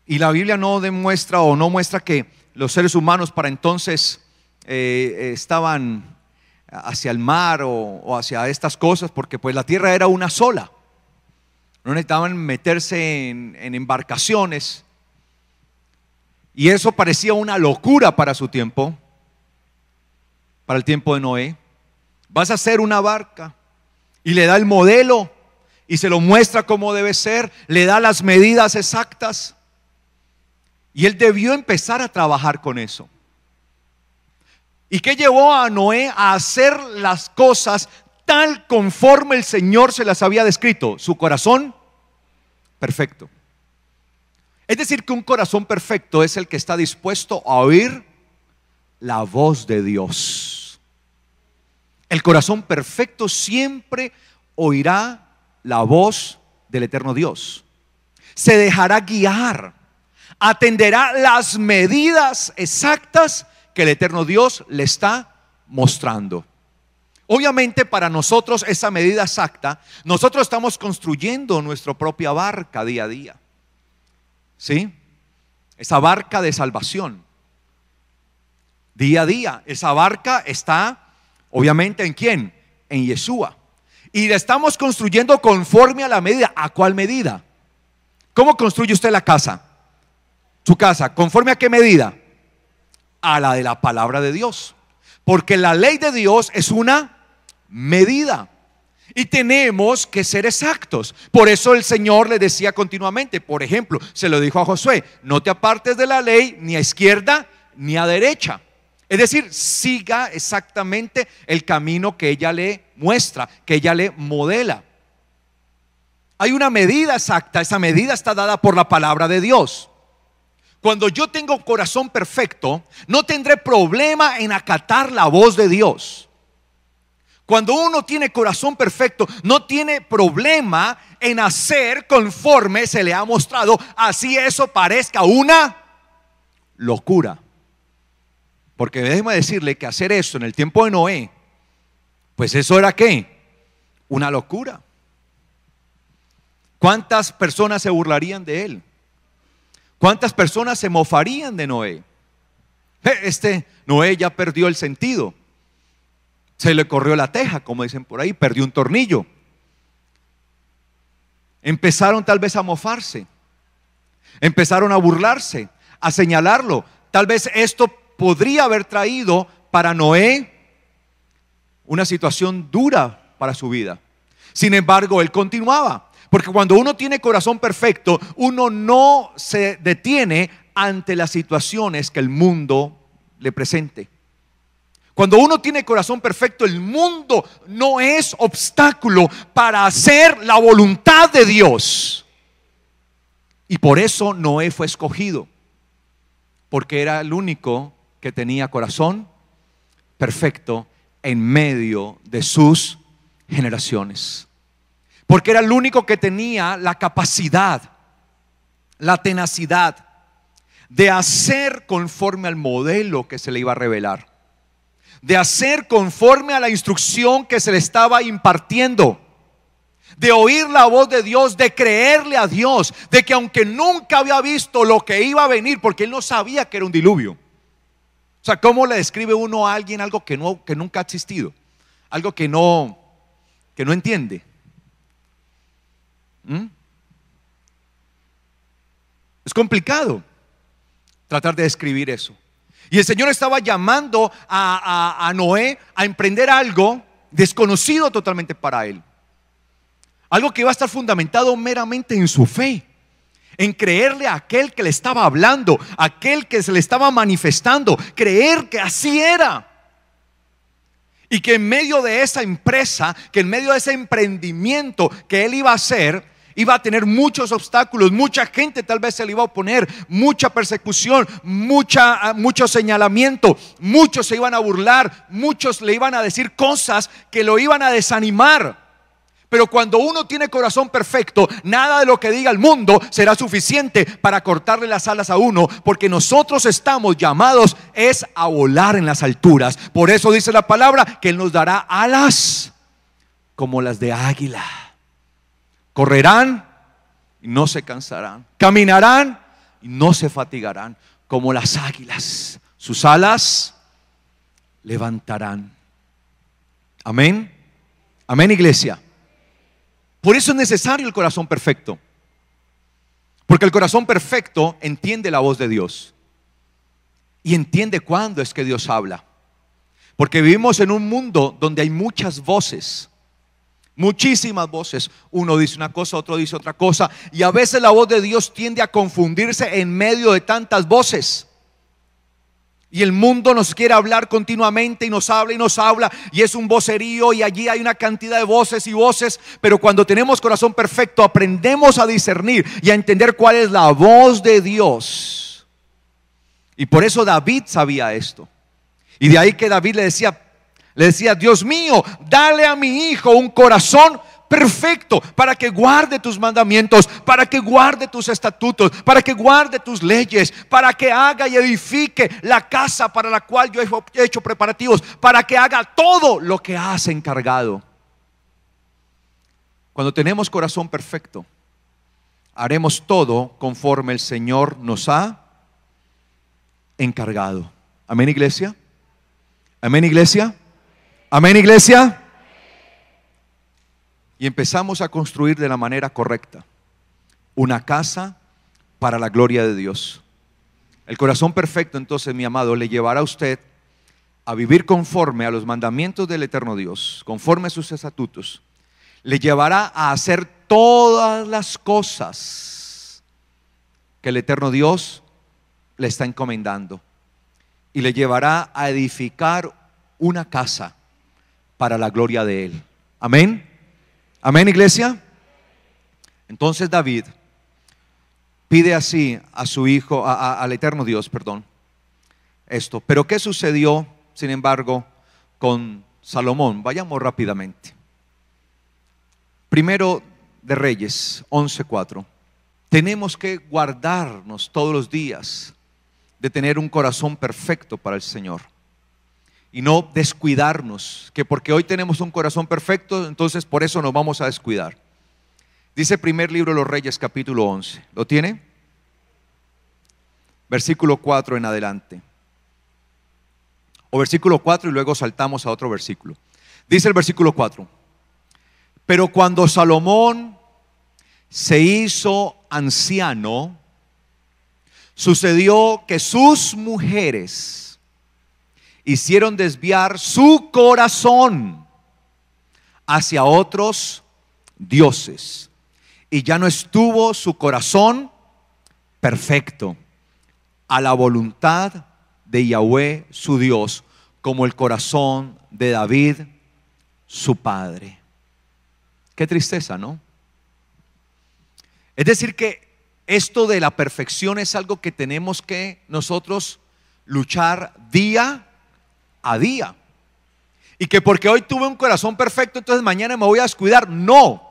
Y la Biblia no demuestra o no muestra que los seres humanos para entonces estaban hacia el mar o hacia estas cosas, porque pues la tierra era una sola. No necesitaban meterse en embarcaciones. Y eso parecía una locura para su tiempo, para el tiempo de Noé. Vas a hacer una barca y le da el modelo y se lo muestra cómo debe ser, le da las medidas exactas. Y él debió empezar a trabajar con eso. ¿Y qué llevó a Noé a hacer las cosas tal conforme el Señor se las había descrito? Su corazón perfecto. Es decir, que un corazón perfecto es el que está dispuesto a oír la voz de Dios. El corazón perfecto siempre oirá la voz del eterno Dios. Se dejará guiar, atenderá las medidas exactas que el eterno Dios le está mostrando. Obviamente para nosotros esa medida exacta, nosotros estamos construyendo nuestra propia barca día a día. ¿Sí? Esa barca de salvación. Día a día, esa barca está obviamente ¿en quién? En Yeshua. Y la estamos construyendo conforme a la medida. ¿A cuál medida? ¿Cómo construye usted la casa? Su casa, ¿conforme a qué medida? A la de la palabra de Dios. Porque la ley de Dios es una medida. Y tenemos que ser exactos. Por eso el Señor le decía continuamente, por ejemplo, se lo dijo a Josué: no te apartes de la ley ni a izquierda ni a derecha. Es decir, siga exactamente el camino que ella le muestra, que ella le modela. Hay una medida exacta, esa medida está dada por la palabra de Dios. Cuando yo tengo corazón perfecto, no tendré problema en acatar la voz de Dios. Cuando uno tiene corazón perfecto, no tiene problema en hacer conforme se le ha mostrado, así eso parezca una locura. Porque déjeme decirle que hacer eso en el tiempo de Noé, pues eso era ¿qué? Una locura. ¿Cuántas personas se burlarían de él? ¿Cuántas personas se mofarían de Noé? Noé ya perdió el sentido. Se le corrió la teja, como dicen por ahí, perdió un tornillo. Empezaron tal vez a mofarse, empezaron a burlarse, a señalarlo. Tal vez esto podría haber traído para Noé una situación dura para su vida. Sin embargo, él continuaba, porque cuando uno tiene corazón perfecto, uno no se detiene ante las situaciones que el mundo le presente. Cuando uno tiene corazón perfecto, el mundo no es obstáculo para hacer la voluntad de Dios. Y por eso Noé fue escogido, porque era el único que tenía corazón perfecto en medio de sus generaciones. Porque era el único que tenía la capacidad, la tenacidad de hacer conforme al modelo que se le iba a revelar, de hacer conforme a la instrucción que se le estaba impartiendo, de oír la voz de Dios, de creerle a Dios, de que aunque nunca había visto lo que iba a venir, porque él no sabía que era un diluvio. O sea, ¿cómo le describe uno a alguien algo que nunca ha existido? Algo que no entiende. Es complicado tratar de describir eso. Y el Señor estaba llamando a Noé a emprender algo desconocido totalmente para él. Algo que iba a estar fundamentado meramente en su fe, en creerle a aquel que le estaba hablando, aquel que se le estaba manifestando, creer que así era. Y que en medio de esa empresa, que en medio de ese emprendimiento que él iba a hacer, iba a tener muchos obstáculos, mucha gente tal vez se le iba a oponer, mucha persecución, mucho señalamiento, muchos se iban a burlar, muchos le iban a decir cosas que lo iban a desanimar. Pero cuando uno tiene corazón perfecto, nada de lo que diga el mundo será suficiente para cortarle las alas a uno, porque nosotros estamos llamados es a volar en las alturas. Por eso dice la palabra que Él nos dará alas como las de águila. Correrán y no se cansarán, caminarán y no se fatigarán, como las águilas. Sus alas levantarán. Amén. Amén, iglesia. Por eso es necesario el corazón perfecto, porque el corazón perfecto entiende la voz de Dios y entiende cuándo es que Dios habla. Porque vivimos en un mundo donde hay muchas voces, muchísimas voces. Uno dice una cosa, otro dice otra cosa, y a veces la voz de Dios tiende a confundirse en medio de tantas voces. Y el mundo nos quiere hablar continuamente y nos habla y es un vocerío, y allí hay una cantidad de voces y voces. Pero cuando tenemos corazón perfecto, aprendemos a discernir y a entender cuál es la voz de Dios. Y por eso David sabía esto. Y de ahí que David le decía: Dios mío, dale a mi hijo un corazón perfecto, para que guarde tus mandamientos, para que guarde tus estatutos, para que guarde tus leyes, para que haga y edifique la casa para la cual yo he hecho preparativos, para que haga todo lo que has encargado. Cuando tenemos corazón perfecto, haremos todo conforme el Señor nos ha encargado. Amén, iglesia. Amén, iglesia. Amén, iglesia. Y empezamos a construir de la manera correcta una casa para la gloria de Dios. El corazón perfecto, entonces, mi amado, le llevará a usted a vivir conforme a los mandamientos del eterno Dios, conforme a sus estatutos. Le llevará a hacer todas las cosas que el eterno Dios le está encomendando, y le llevará a edificar una casa para la gloria de Él. Amén. Amén, iglesia. Entonces David pide así a su hijo, al eterno Dios, perdón, esto. Pero ¿qué sucedió, sin embargo, con Salomón? Vayamos rápidamente. Primero de Reyes 11:4. Tenemos que guardarnos todos los días de tener un corazón perfecto para el Señor, y no descuidarnos, que porque hoy tenemos un corazón perfecto, entonces por eso nos vamos a descuidar. Dice primer libro de los Reyes, capítulo 11. ¿Lo tiene? Versículo 4 en adelante. O versículo 4 y luego saltamos a otro versículo. Dice el versículo 4: pero cuando Salomón se hizo anciano, sucedió que sus mujeres hicieron desviar su corazón hacia otros dioses, y ya no estuvo su corazón perfecto a la voluntad de Yahweh su Dios, como el corazón de David su padre. Qué tristeza, ¿no? Es decir, que esto de la perfección es algo que tenemos que nosotros luchar día a día. Y que porque hoy tuve un corazón perfecto, entonces mañana me voy a descuidar. No,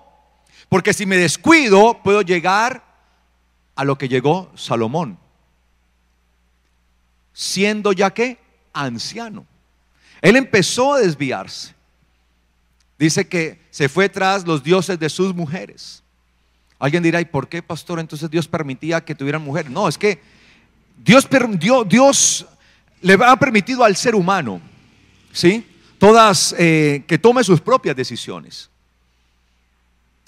porque si me descuido, puedo llegar a lo que llegó Salomón, siendo ya que anciano. Él empezó a desviarse. Dice que se fue tras los dioses de sus mujeres. Alguien dirá, ¿y por qué, pastor? Entonces Dios permitía que tuvieran mujeres. No, es que Dios le ha permitido al ser humano, ¿sí? Que tome sus propias decisiones.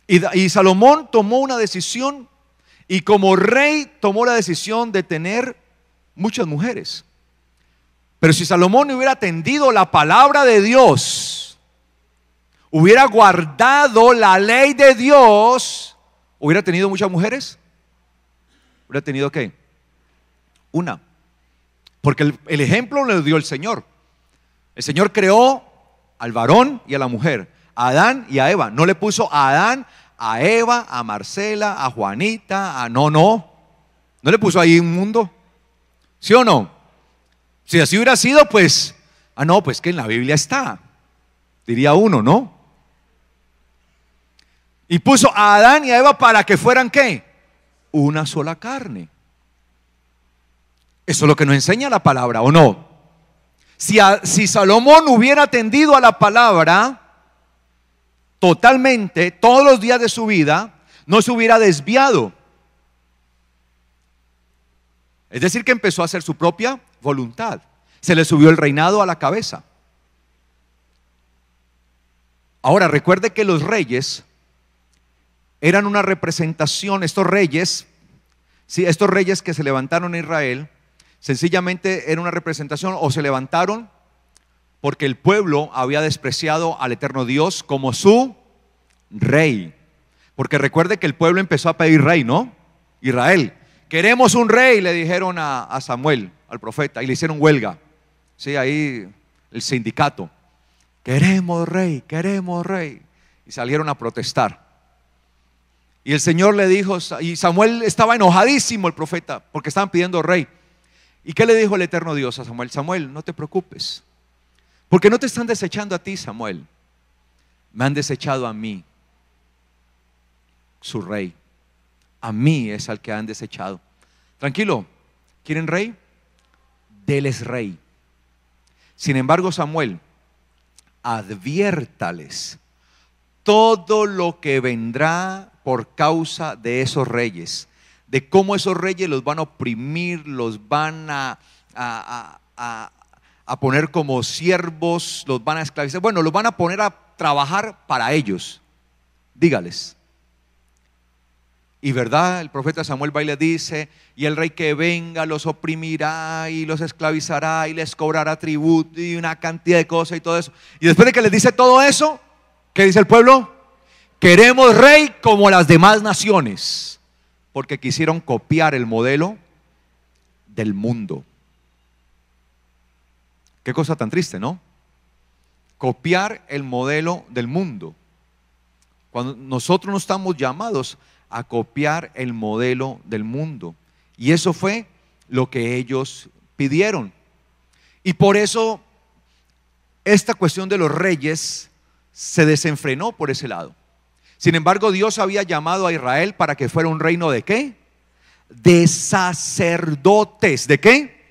Y Salomón tomó una decisión, y como rey tomó la decisión de tener muchas mujeres. Pero si Salomón no hubiera atendido la palabra de Dios, hubiera guardado la ley de Dios, ¿hubiera tenido muchas mujeres? ¿Hubiera tenido qué? Una. Porque el ejemplo le dio el Señor. El Señor creó al varón y a la mujer, a Adán y a Eva. No le puso a Adán, a Eva, a Marcela, a Juanita, no le puso ahí un mundo. ¿Sí o no? Si así hubiera sido, pues, no, pues que en la Biblia está, diría uno, ¿no? Y puso a Adán y a Eva para que fueran ¿qué? Una sola carne. Eso es lo que nos enseña la palabra, ¿o no? Si Salomón hubiera atendido a la palabra totalmente todos los días de su vida, no se hubiera desviado. Es decir, que empezó a hacer su propia voluntad. Se le subió el reinado a la cabeza. Ahora recuerde que los reyes eran una representación. Estos reyes que se levantaron en Israel, sencillamente era una representación, o se levantaron porque el pueblo había despreciado al eterno Dios como su rey. Porque recuerde que el pueblo empezó a pedir rey, ¿no? Israel, queremos un rey, le dijeron a Samuel, al profeta, y le hicieron huelga. Sí, ahí el sindicato. Queremos rey, queremos rey. Y salieron a protestar. Y el Señor le dijo, y Samuel estaba enojadísimo, el profeta, porque estaban pidiendo rey. ¿Y qué le dijo el eterno Dios a Samuel? Samuel, no te preocupes, porque no te están desechando a ti, Samuel. Me han desechado a mí, su rey. A mí es al que han desechado. Tranquilo, ¿quieren rey? Déles rey. Sin embargo, Samuel, adviértales todo lo que vendrá por causa de esos reyes, de cómo esos reyes los van a oprimir, los van a poner como siervos, los van a esclavizar, bueno, los van a poner a trabajar para ellos. Dígales. Y verdad, el profeta Samuel va y le dice, y el rey que venga los oprimirá y los esclavizará y les cobrará tributo y una cantidad de cosas y todo eso. Y después de que les dice todo eso, ¿qué dice el pueblo? Queremos rey como las demás naciones, porque quisieron copiar el modelo del mundo. Qué cosa tan triste, ¿no? Copiar el modelo del mundo, cuando nosotros no estamos llamados a copiar el modelo del mundo. Y eso fue lo que ellos pidieron. Y por eso esta cuestión de los reyes se desenfrenó por ese lado. Sin embargo, Dios había llamado a Israel para que fuera un reino ¿de qué? De sacerdotes. ¿De qué?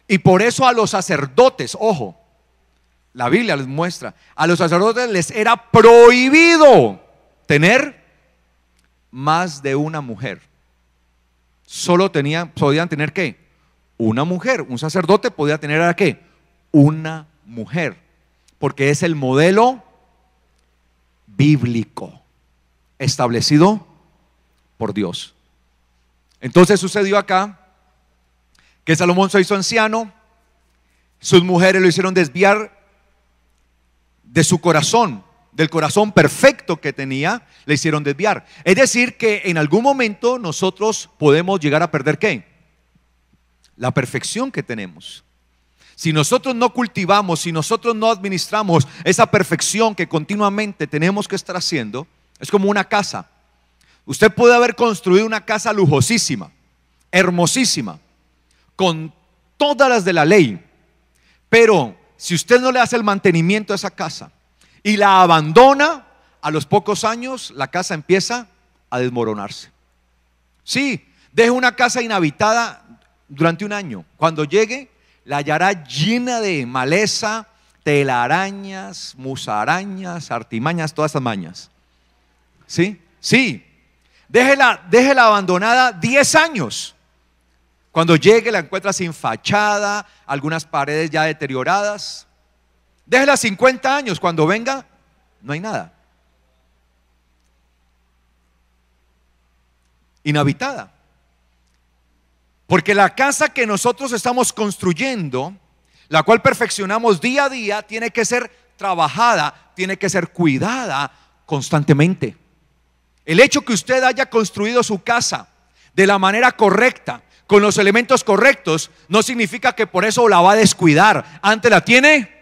Y por eso a los sacerdotes, ojo, la Biblia les muestra, a los sacerdotes les era prohibido tener más de una mujer. Solo podían tener ¿qué? Una mujer. Un sacerdote podía tener ¿a qué? Una mujer, porque es el modelo bíblico establecido por Dios. Entonces sucedió acá que Salomón se hizo anciano, sus mujeres lo hicieron desviar de su corazón, del corazón perfecto que tenía, le hicieron desviar. Es decir, que en algún momento nosotros podemos llegar a perder ¿qué? La perfección que tenemos. Si nosotros no cultivamos, si nosotros no administramos esa perfección que continuamente tenemos que estar haciendo, es como una casa. Usted puede haber construido una casa lujosísima, hermosísima, con todas las de la ley, pero si usted no le hace el mantenimiento a esa casa y la abandona, a los pocos años la casa empieza a desmoronarse. Sí, deje una casa inhabitada durante un año. Cuando llegue, la hallará llena de maleza, telarañas, musarañas, artimañas, todas esas mañas. ¿Sí? Sí. Déjela abandonada 10 años. Cuando llegue la encuentra sin fachada, algunas paredes ya deterioradas. Déjela 50 años, cuando venga no hay nada. Inhabitada. Porque la casa que nosotros estamos construyendo, la cual perfeccionamos día a día, tiene que ser trabajada, tiene que ser cuidada constantemente. El hecho que usted haya construido su casa de la manera correcta, con los elementos correctos, no significa que por eso la va a descuidar. Antes la tiene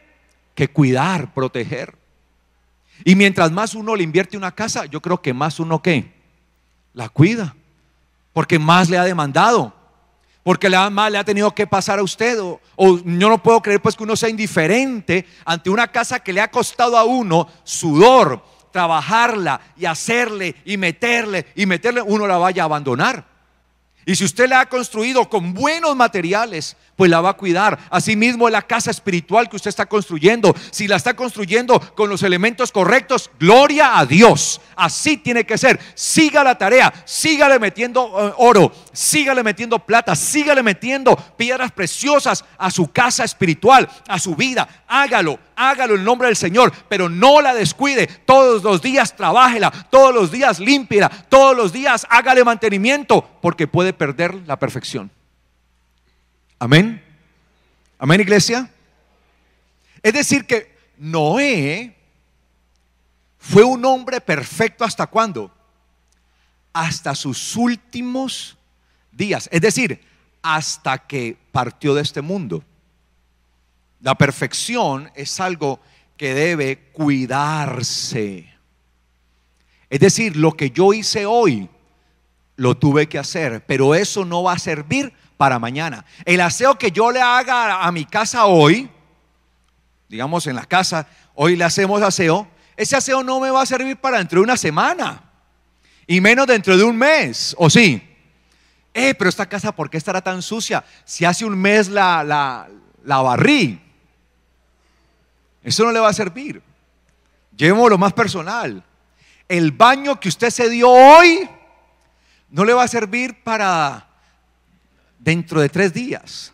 que cuidar, proteger. Y mientras más uno le invierte una casa, yo creo que más uno ¿qué? La cuida. Porque más le ha demandado. Porque más le ha tenido que pasar a usted. O yo no puedo creer pues que uno sea indiferente ante una casa que le ha costado a uno sudor, trabajarla y hacerle y meterle, uno la vaya a abandonar. Y si usted la ha construido con buenos materiales, pues la va a cuidar. Asimismo, la casa espiritual que usted está construyendo, si la está construyendo con los elementos correctos, gloria a Dios. Así tiene que ser. Siga la tarea, sígale metiendo oro, sígale metiendo plata, sígale metiendo piedras preciosas a su casa espiritual, a su vida. Hágalo en nombre del Señor, pero no la descuide. Todos los días trabájela, todos los días límpiela, todos los días hágale mantenimiento, porque puede perder la perfección. Amén. Amén, iglesia. Es decir que Noé fue un hombre perfecto. ¿Hasta cuándo? Hasta sus últimos días. Es decir, hasta que partió de este mundo. La perfección es algo que debe cuidarse. Es decir, lo que yo hice hoy lo tuve que hacer, pero eso no va a servir para mañana. El aseo que yo le haga a mi casa hoy, digamos en la casa, hoy le hacemos aseo, ese aseo no me va a servir para dentro de una semana, y menos dentro de un mes, ¿o sí? Pero esta casa, ¿por qué estará tan sucia? Si hace un mes la barrí. Eso no le va a servir. Llevémoslo más personal. El baño que usted se dio hoy no le va a servir para dentro de 3 días,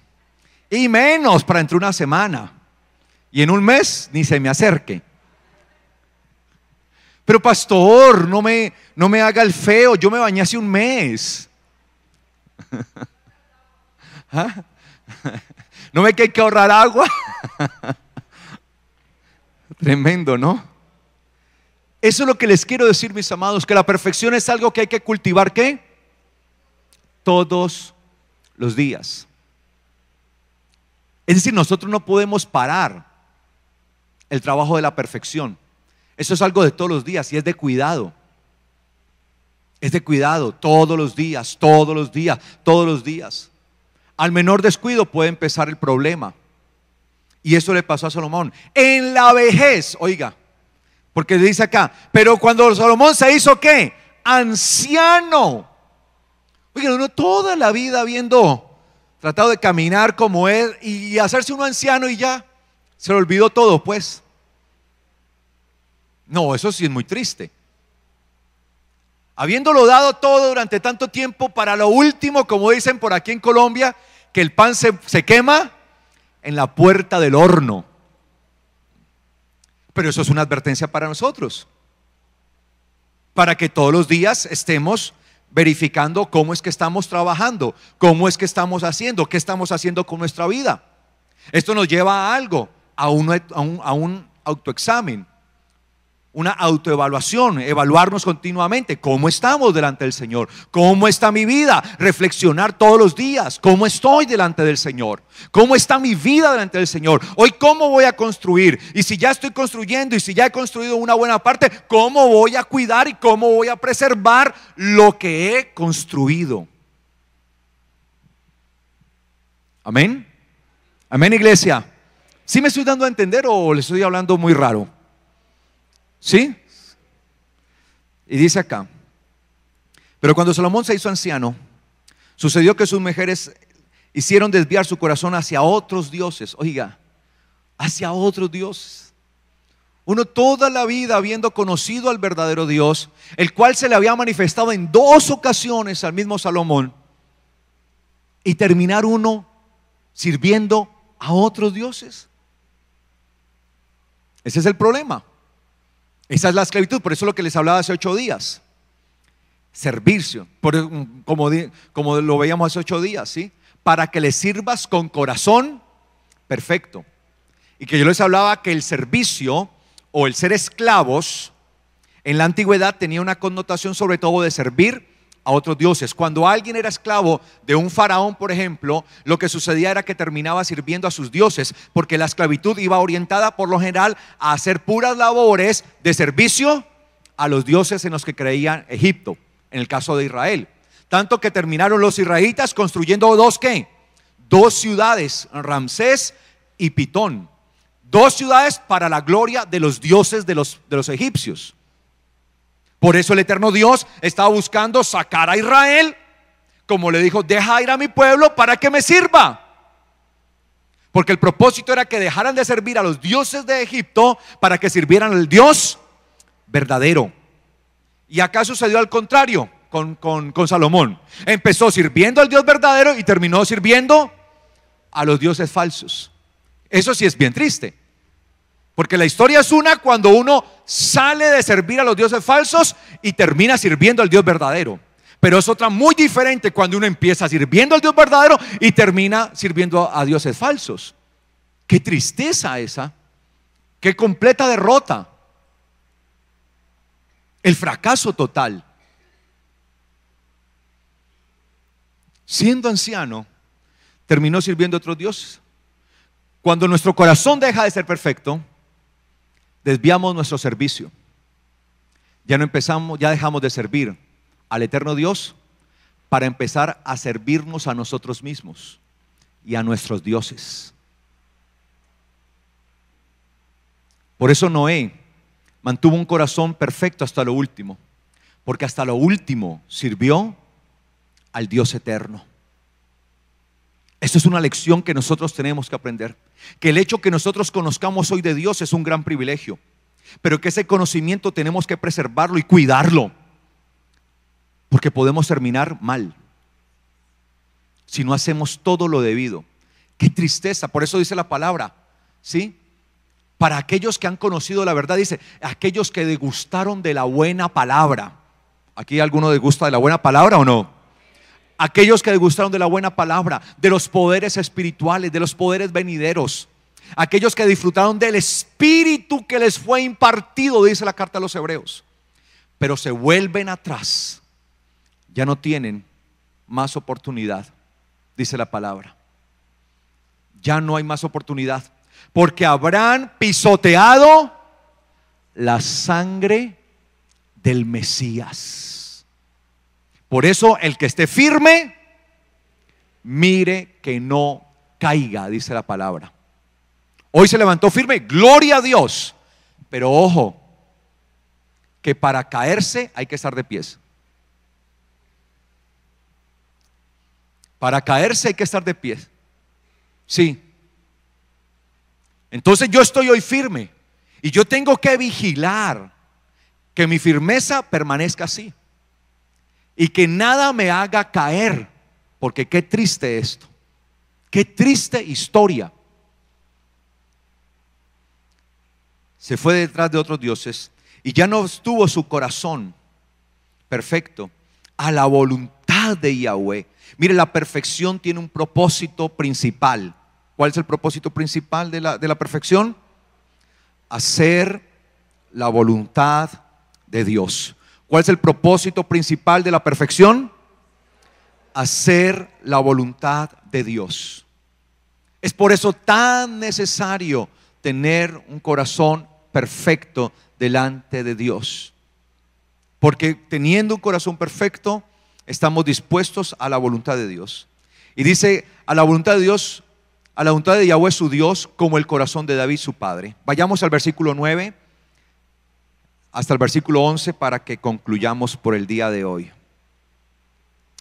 y menos para dentro de una semana, y en un mes ni se me acerque. Pero pastor, no me haga el feo, yo me bañé hace un mes. ¿Ah? ¿No ve que hay que ahorrar agua? Tremendo, ¿no? Eso es lo que les quiero decir, mis amados, que la perfección es algo que hay que cultivar, ¿qué? Todos los días. Es decir, nosotros no podemos parar el trabajo de la perfección. Eso es algo de todos los días y es de cuidado. Es de cuidado todos los días, todos los días, todos los días. Al menor descuido puede empezar el problema. Y eso le pasó a Salomón en la vejez, oiga, porque dice acá, pero cuando Salomón se hizo ¿qué? Anciano. Oiga, uno toda la vida habiendo tratado de caminar como él y hacerse uno anciano y ya se le olvidó todo, pues. No, eso sí es muy triste. Habiéndolo dado todo durante tanto tiempo, para lo último, como dicen por aquí en Colombia, que el pan se quema en la puerta del horno. Pero eso es una advertencia para nosotros, para que todos los días estemos verificando cómo es que estamos trabajando, cómo es que estamos haciendo, qué estamos haciendo con nuestra vida. Esto nos lleva a algo, a un autoexamen, una autoevaluación, evaluarnos continuamente. ¿Cómo estamos delante del Señor? ¿Cómo está mi vida? Reflexionar todos los días. ¿Cómo estoy delante del Señor? ¿Cómo está mi vida delante del Señor? Hoy, ¿cómo voy a construir? Y si ya estoy construyendo y si ya he construido una buena parte, ¿cómo voy a cuidar y cómo voy a preservar lo que he construido? Amén. Amén, iglesia. ¿Sí me estoy dando a entender o le estoy hablando muy raro? ¿Sí? Y dice acá: pero cuando Salomón se hizo anciano, sucedió que sus mujeres hicieron desviar su corazón hacia otros dioses. Oiga, hacia otros dioses. Uno toda la vida habiendo conocido al verdadero Dios, el cual se le había manifestado en 2 ocasiones al mismo Salomón, y terminar uno sirviendo a otros dioses. Ese es el problema. Esa es la esclavitud. Por eso es lo que les hablaba hace 8 días. Servicio, como lo veíamos hace 8 días, ¿sí? Para que le sirvas con corazón perfecto. Y que yo les hablaba que el servicio o el ser esclavos en la antigüedad tenía una connotación sobre todo de servir a otros dioses. Cuando alguien era esclavo de un faraón, por ejemplo, lo que sucedía era que terminaba sirviendo a sus dioses, porque la esclavitud iba orientada por lo general a hacer puras labores de servicio a los dioses en los que creía Egipto, en el caso de Israel. Tanto que terminaron los israelitas construyendo dos ciudades, Ramsés y Pitón. 2 ciudades para la gloria de los dioses de los egipcios. Por eso el eterno Dios estaba buscando sacar a Israel, como le dijo: deja ir a mi pueblo para que me sirva. Porque el propósito era que dejaran de servir a los dioses de Egipto para que sirvieran al Dios verdadero. Y acá sucedió al contrario con Salomón. Empezó sirviendo al Dios verdadero y terminó sirviendo a los dioses falsos. Eso sí es bien triste, porque la historia es una cuando uno sale de servir a los dioses falsos y termina sirviendo al Dios verdadero. Pero es otra muy diferente cuando uno empieza sirviendo al Dios verdadero y termina sirviendo a dioses falsos. Qué tristeza esa, qué completa derrota, el fracaso total. Siendo anciano, terminó sirviendo a otros dioses. Cuando nuestro corazón deja de ser perfecto, desviamos nuestro servicio. Ya dejamos de servir al eterno Dios para empezar a servirnos a nosotros mismos y a nuestros dioses. Por eso Noé mantuvo un corazón perfecto hasta lo último, porque hasta lo último sirvió al Dios eterno. Esto es una lección que nosotros tenemos que aprender, que el hecho que nosotros conozcamos hoy de Dios es un gran privilegio, pero que ese conocimiento tenemos que preservarlo y cuidarlo, porque podemos terminar mal si no hacemos todo lo debido. Qué tristeza. Por eso dice la palabra, ¿sí? Para aquellos que han conocido la verdad, dice, aquellos que degustaron de la buena palabra. ¿Aquí alguno degusta de la buena palabra o no? Aquellos que degustaron de la buena palabra, de los poderes espirituales, de los poderes venideros. Aquellos que disfrutaron del espíritu que les fue impartido, dice la carta a los Hebreos. Pero se vuelven atrás, ya no tienen más oportunidad, dice la palabra. Ya no hay más oportunidad, porque habrán pisoteado la sangre del Mesías. Por eso el que esté firme, mire que no caiga, dice la palabra. Hoy se levantó firme, gloria a Dios. Pero ojo, que para caerse hay que estar de pies. Para caerse hay que estar de pies. Sí. Entonces yo estoy hoy firme y yo tengo que vigilar que mi firmeza permanezca así y que nada me haga caer, porque qué triste esto, qué triste historia. Se fue detrás de otros dioses y ya no estuvo su corazón perfecto a la voluntad de Yahweh. Mire, la perfección tiene un propósito principal. ¿Cuál es el propósito principal de la perfección? Hacer la voluntad de Dios. ¿Cuál es el propósito principal de la perfección? Hacer la voluntad de Dios. Es por eso tan necesario tener un corazón perfecto delante de Dios, porque teniendo un corazón perfecto estamos dispuestos a la voluntad de Dios. Y dice, a la voluntad de Dios, a la voluntad de Yahweh su Dios como el corazón de David su padre. Vayamos al versículo 9 hasta el versículo 11 para que concluyamos por el día de hoy.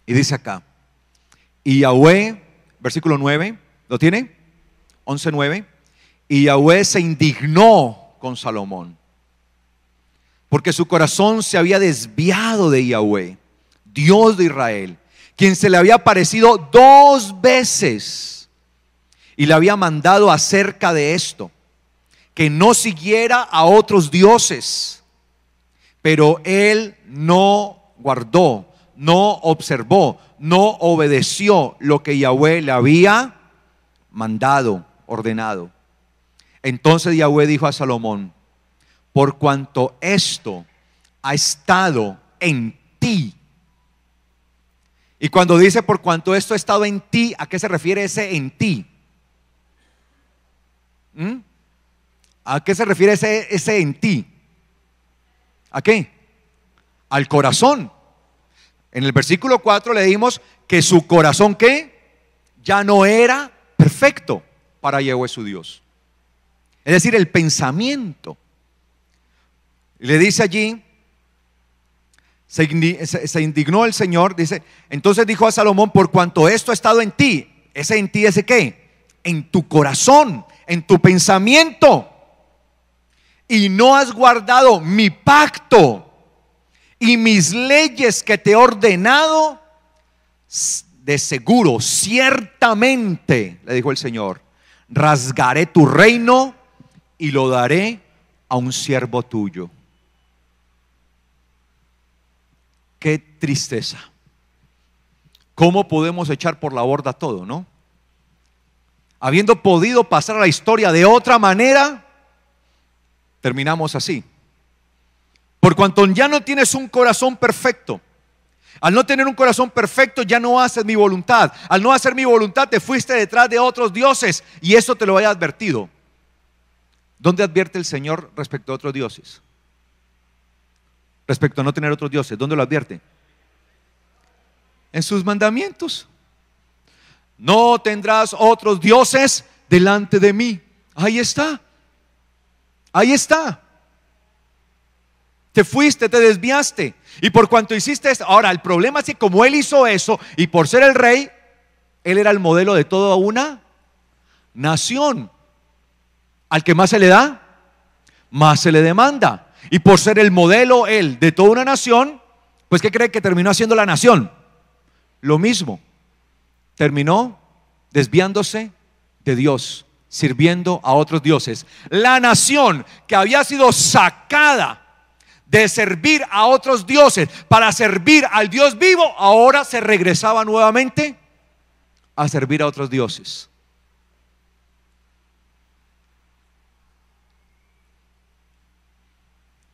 Y dice acá, y Yahweh, versículo 9, ¿lo tiene? 11:9. Y Yahweh se indignó con Salomón, porque su corazón se había desviado de Yahweh, Dios de Israel, quien se le había aparecido 2 veces y le había mandado acerca de esto, que no siguiera a otros dioses. Pero él no guardó, no observó, no obedeció lo que Yahweh le había mandado, ordenado. Entonces Yahweh dijo a Salomón, por cuanto esto ha estado en ti. Y cuando dice por cuanto esto ha estado en ti, ¿a qué se refiere ese en ti? ¿A qué se refiere ese en ti? ¿A qué? Al corazón. En el versículo 4 leímos que su corazón, ¿qué? Ya no era perfecto para Yahweh su Dios. Es decir, el pensamiento. Le dice allí, se indignó el Señor, dice, entonces dijo a Salomón, por cuanto esto ha estado en ti. ¿Ese en ti ese qué? En tu corazón, en tu pensamiento. Y no has guardado mi pacto y mis leyes que te he ordenado, de seguro, ciertamente, le dijo el Señor, rasgaré tu reino y lo daré a un siervo tuyo. Qué tristeza. ¿Cómo podemos echar por la borda todo, no? Habiendo podido pasar a la historia de otra manera, terminamos así. Por cuanto ya no tienes un corazón perfecto, al no tener un corazón perfecto ya no haces mi voluntad. Al no hacer mi voluntad te fuiste detrás de otros dioses, y eso te lo he advertido. ¿Dónde advierte el Señor respecto a otros dioses? Respecto a no tener otros dioses, ¿dónde lo advierte? En sus mandamientos. No tendrás otros dioses delante de mí. Ahí está. Ahí está. Te fuiste, te desviaste. Y por cuanto hiciste esto, ahora el problema es que como él hizo eso, y por ser el rey, él era el modelo de toda una nación. Al que más se le da, más se le demanda. Y por ser el modelo él de toda una nación, pues ¿qué cree que terminó haciendo la nación? Lo mismo. Terminó desviándose de Dios, sirviendo a otros dioses. La nación que había sido sacada de servir a otros dioses para servir al Dios vivo, ahora se regresaba nuevamente a servir a otros dioses.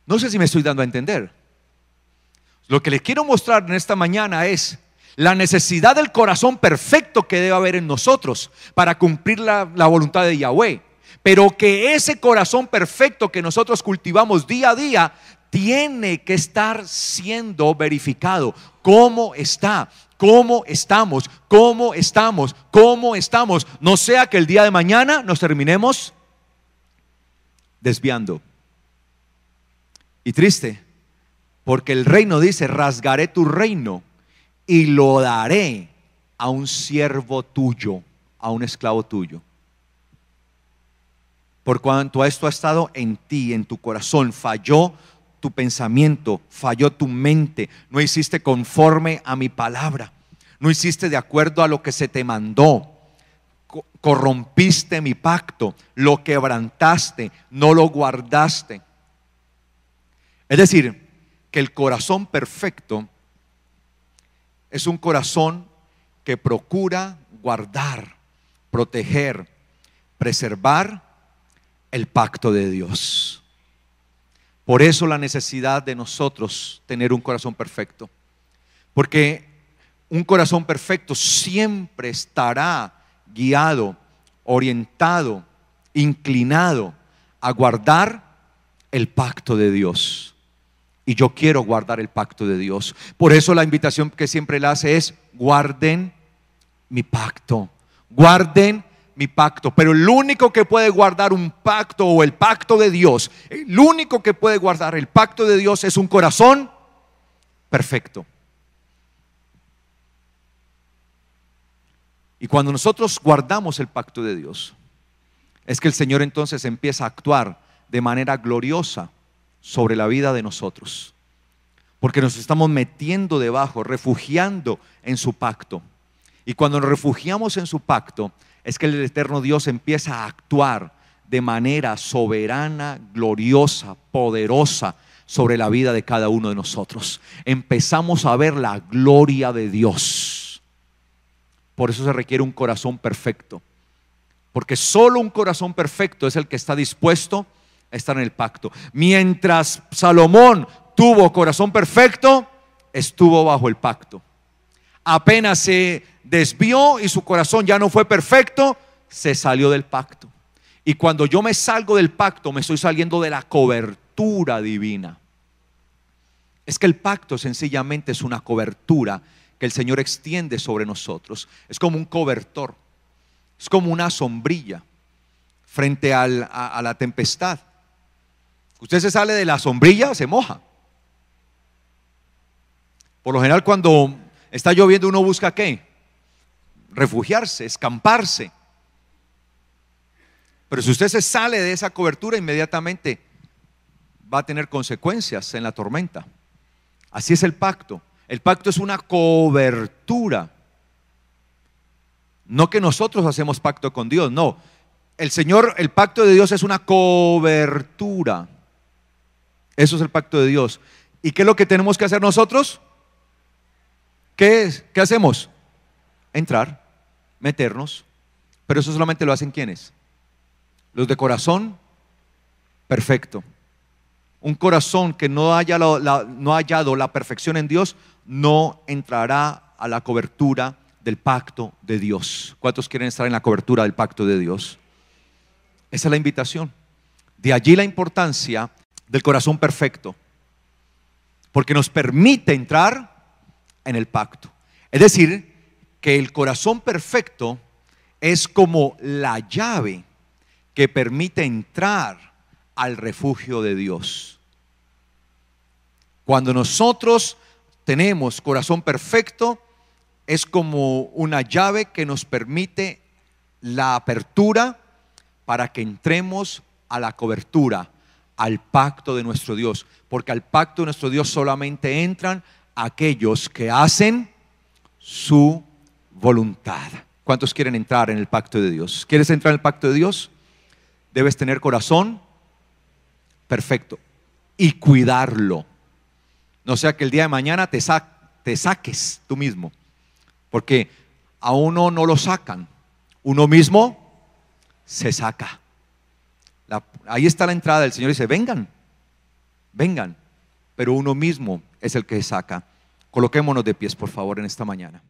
No sé si me estoy dando a entender. Lo que les quiero mostrar en esta mañana es la necesidad del corazón perfecto que debe haber en nosotros para cumplir la voluntad de Yahweh. Pero que ese corazón perfecto que nosotros cultivamos día a día tiene que estar siendo verificado. ¿Cómo está? ¿Cómo estamos? ¿Cómo estamos? ¿Cómo estamos? No sea que el día de mañana nos terminemos desviando. Y triste, porque el reino dice, rasgaré tu reino y lo daré a un siervo tuyo, a un esclavo tuyo. Por cuanto esto ha estado en ti, en tu corazón, falló tu pensamiento, falló tu mente, no hiciste conforme a mi palabra, no hiciste de acuerdo a lo que se te mandó, corrompiste mi pacto, lo quebrantaste, no lo guardaste. Es decir, que el corazón perfecto es un corazón que procura guardar, proteger, preservar el pacto de Dios. Por eso la necesidad de nosotros tener un corazón perfecto, porque un corazón perfecto siempre estará guiado, orientado, inclinado a guardar el pacto de Dios. Y yo quiero guardar el pacto de Dios. Por eso la invitación que siempre le hace es: guarden mi pacto, guarden mi pacto. Pero el único que puede guardar un pacto o el pacto de Dios, el único que puede guardar el pacto de Dios es un corazón perfecto. Y cuando nosotros guardamos el pacto de Dios, es que el Señor entonces empieza a actuar de manera gloriosa sobre la vida de nosotros, porque nos estamos metiendo debajo, refugiando en su pacto. Y cuando nos refugiamos en su pacto, es que el eterno Dios empieza a actuar de manera soberana, gloriosa, poderosa sobre la vida de cada uno de nosotros. Empezamos a ver la gloria de Dios. Por eso se requiere un corazón perfecto, porque solo un corazón perfecto es el que está dispuesto a estar en el pacto. Mientras Salomón tuvo corazón perfecto, estuvo bajo el pacto. Apenas se desvió y su corazón ya no fue perfecto, se salió del pacto. Y cuando yo me salgo del pacto, me estoy saliendo de la cobertura divina. Es que el pacto sencillamente es una cobertura que el Señor extiende sobre nosotros. Es como un cobertor, es como una sombrilla frente a la tempestad. Usted se sale de la sombrilla, se moja. Por lo general, cuando está lloviendo, uno busca ¿qué? Refugiarse, escamparse. Pero si usted se sale de esa cobertura, inmediatamente va a tener consecuencias en la tormenta. Así es el pacto. El pacto es una cobertura. No que nosotros hacemos pacto con Dios, no. El pacto de Dios es una cobertura. Eso es el pacto de Dios. ¿Y qué es lo que tenemos que hacer nosotros? ¿Qué hacemos? Entrar, meternos. Pero eso solamente lo hacen ¿quiénes? Los de corazón perfecto. Un corazón que no haya no ha hallado la perfección en Dios no entrará a la cobertura del pacto de Dios. ¿Cuántos quieren estar en la cobertura del pacto de Dios? Esa es la invitación. De allí la importancia del corazón perfecto, porque nos permite entrar en el pacto. Es decir, que el corazón perfecto es como la llave que permite entrar al refugio de Dios. Cuando nosotros tenemos corazón perfecto, es como una llave que nos permite la apertura para que entremos a la cobertura, al pacto de nuestro Dios. Porque al pacto de nuestro Dios solamente entran aquellos que hacen su voluntad. ¿Cuántos quieren entrar en el pacto de Dios? ¿Quieres entrar en el pacto de Dios? Debes tener corazón perfecto y cuidarlo. No sea que el día de mañana te saques tú mismo, porque a uno no lo sacan, uno mismo se saca. Ahí está la entrada del Señor, dice: vengan, vengan, pero uno mismo es el que saca. Coloquémonos de pies, por favor, en esta mañana.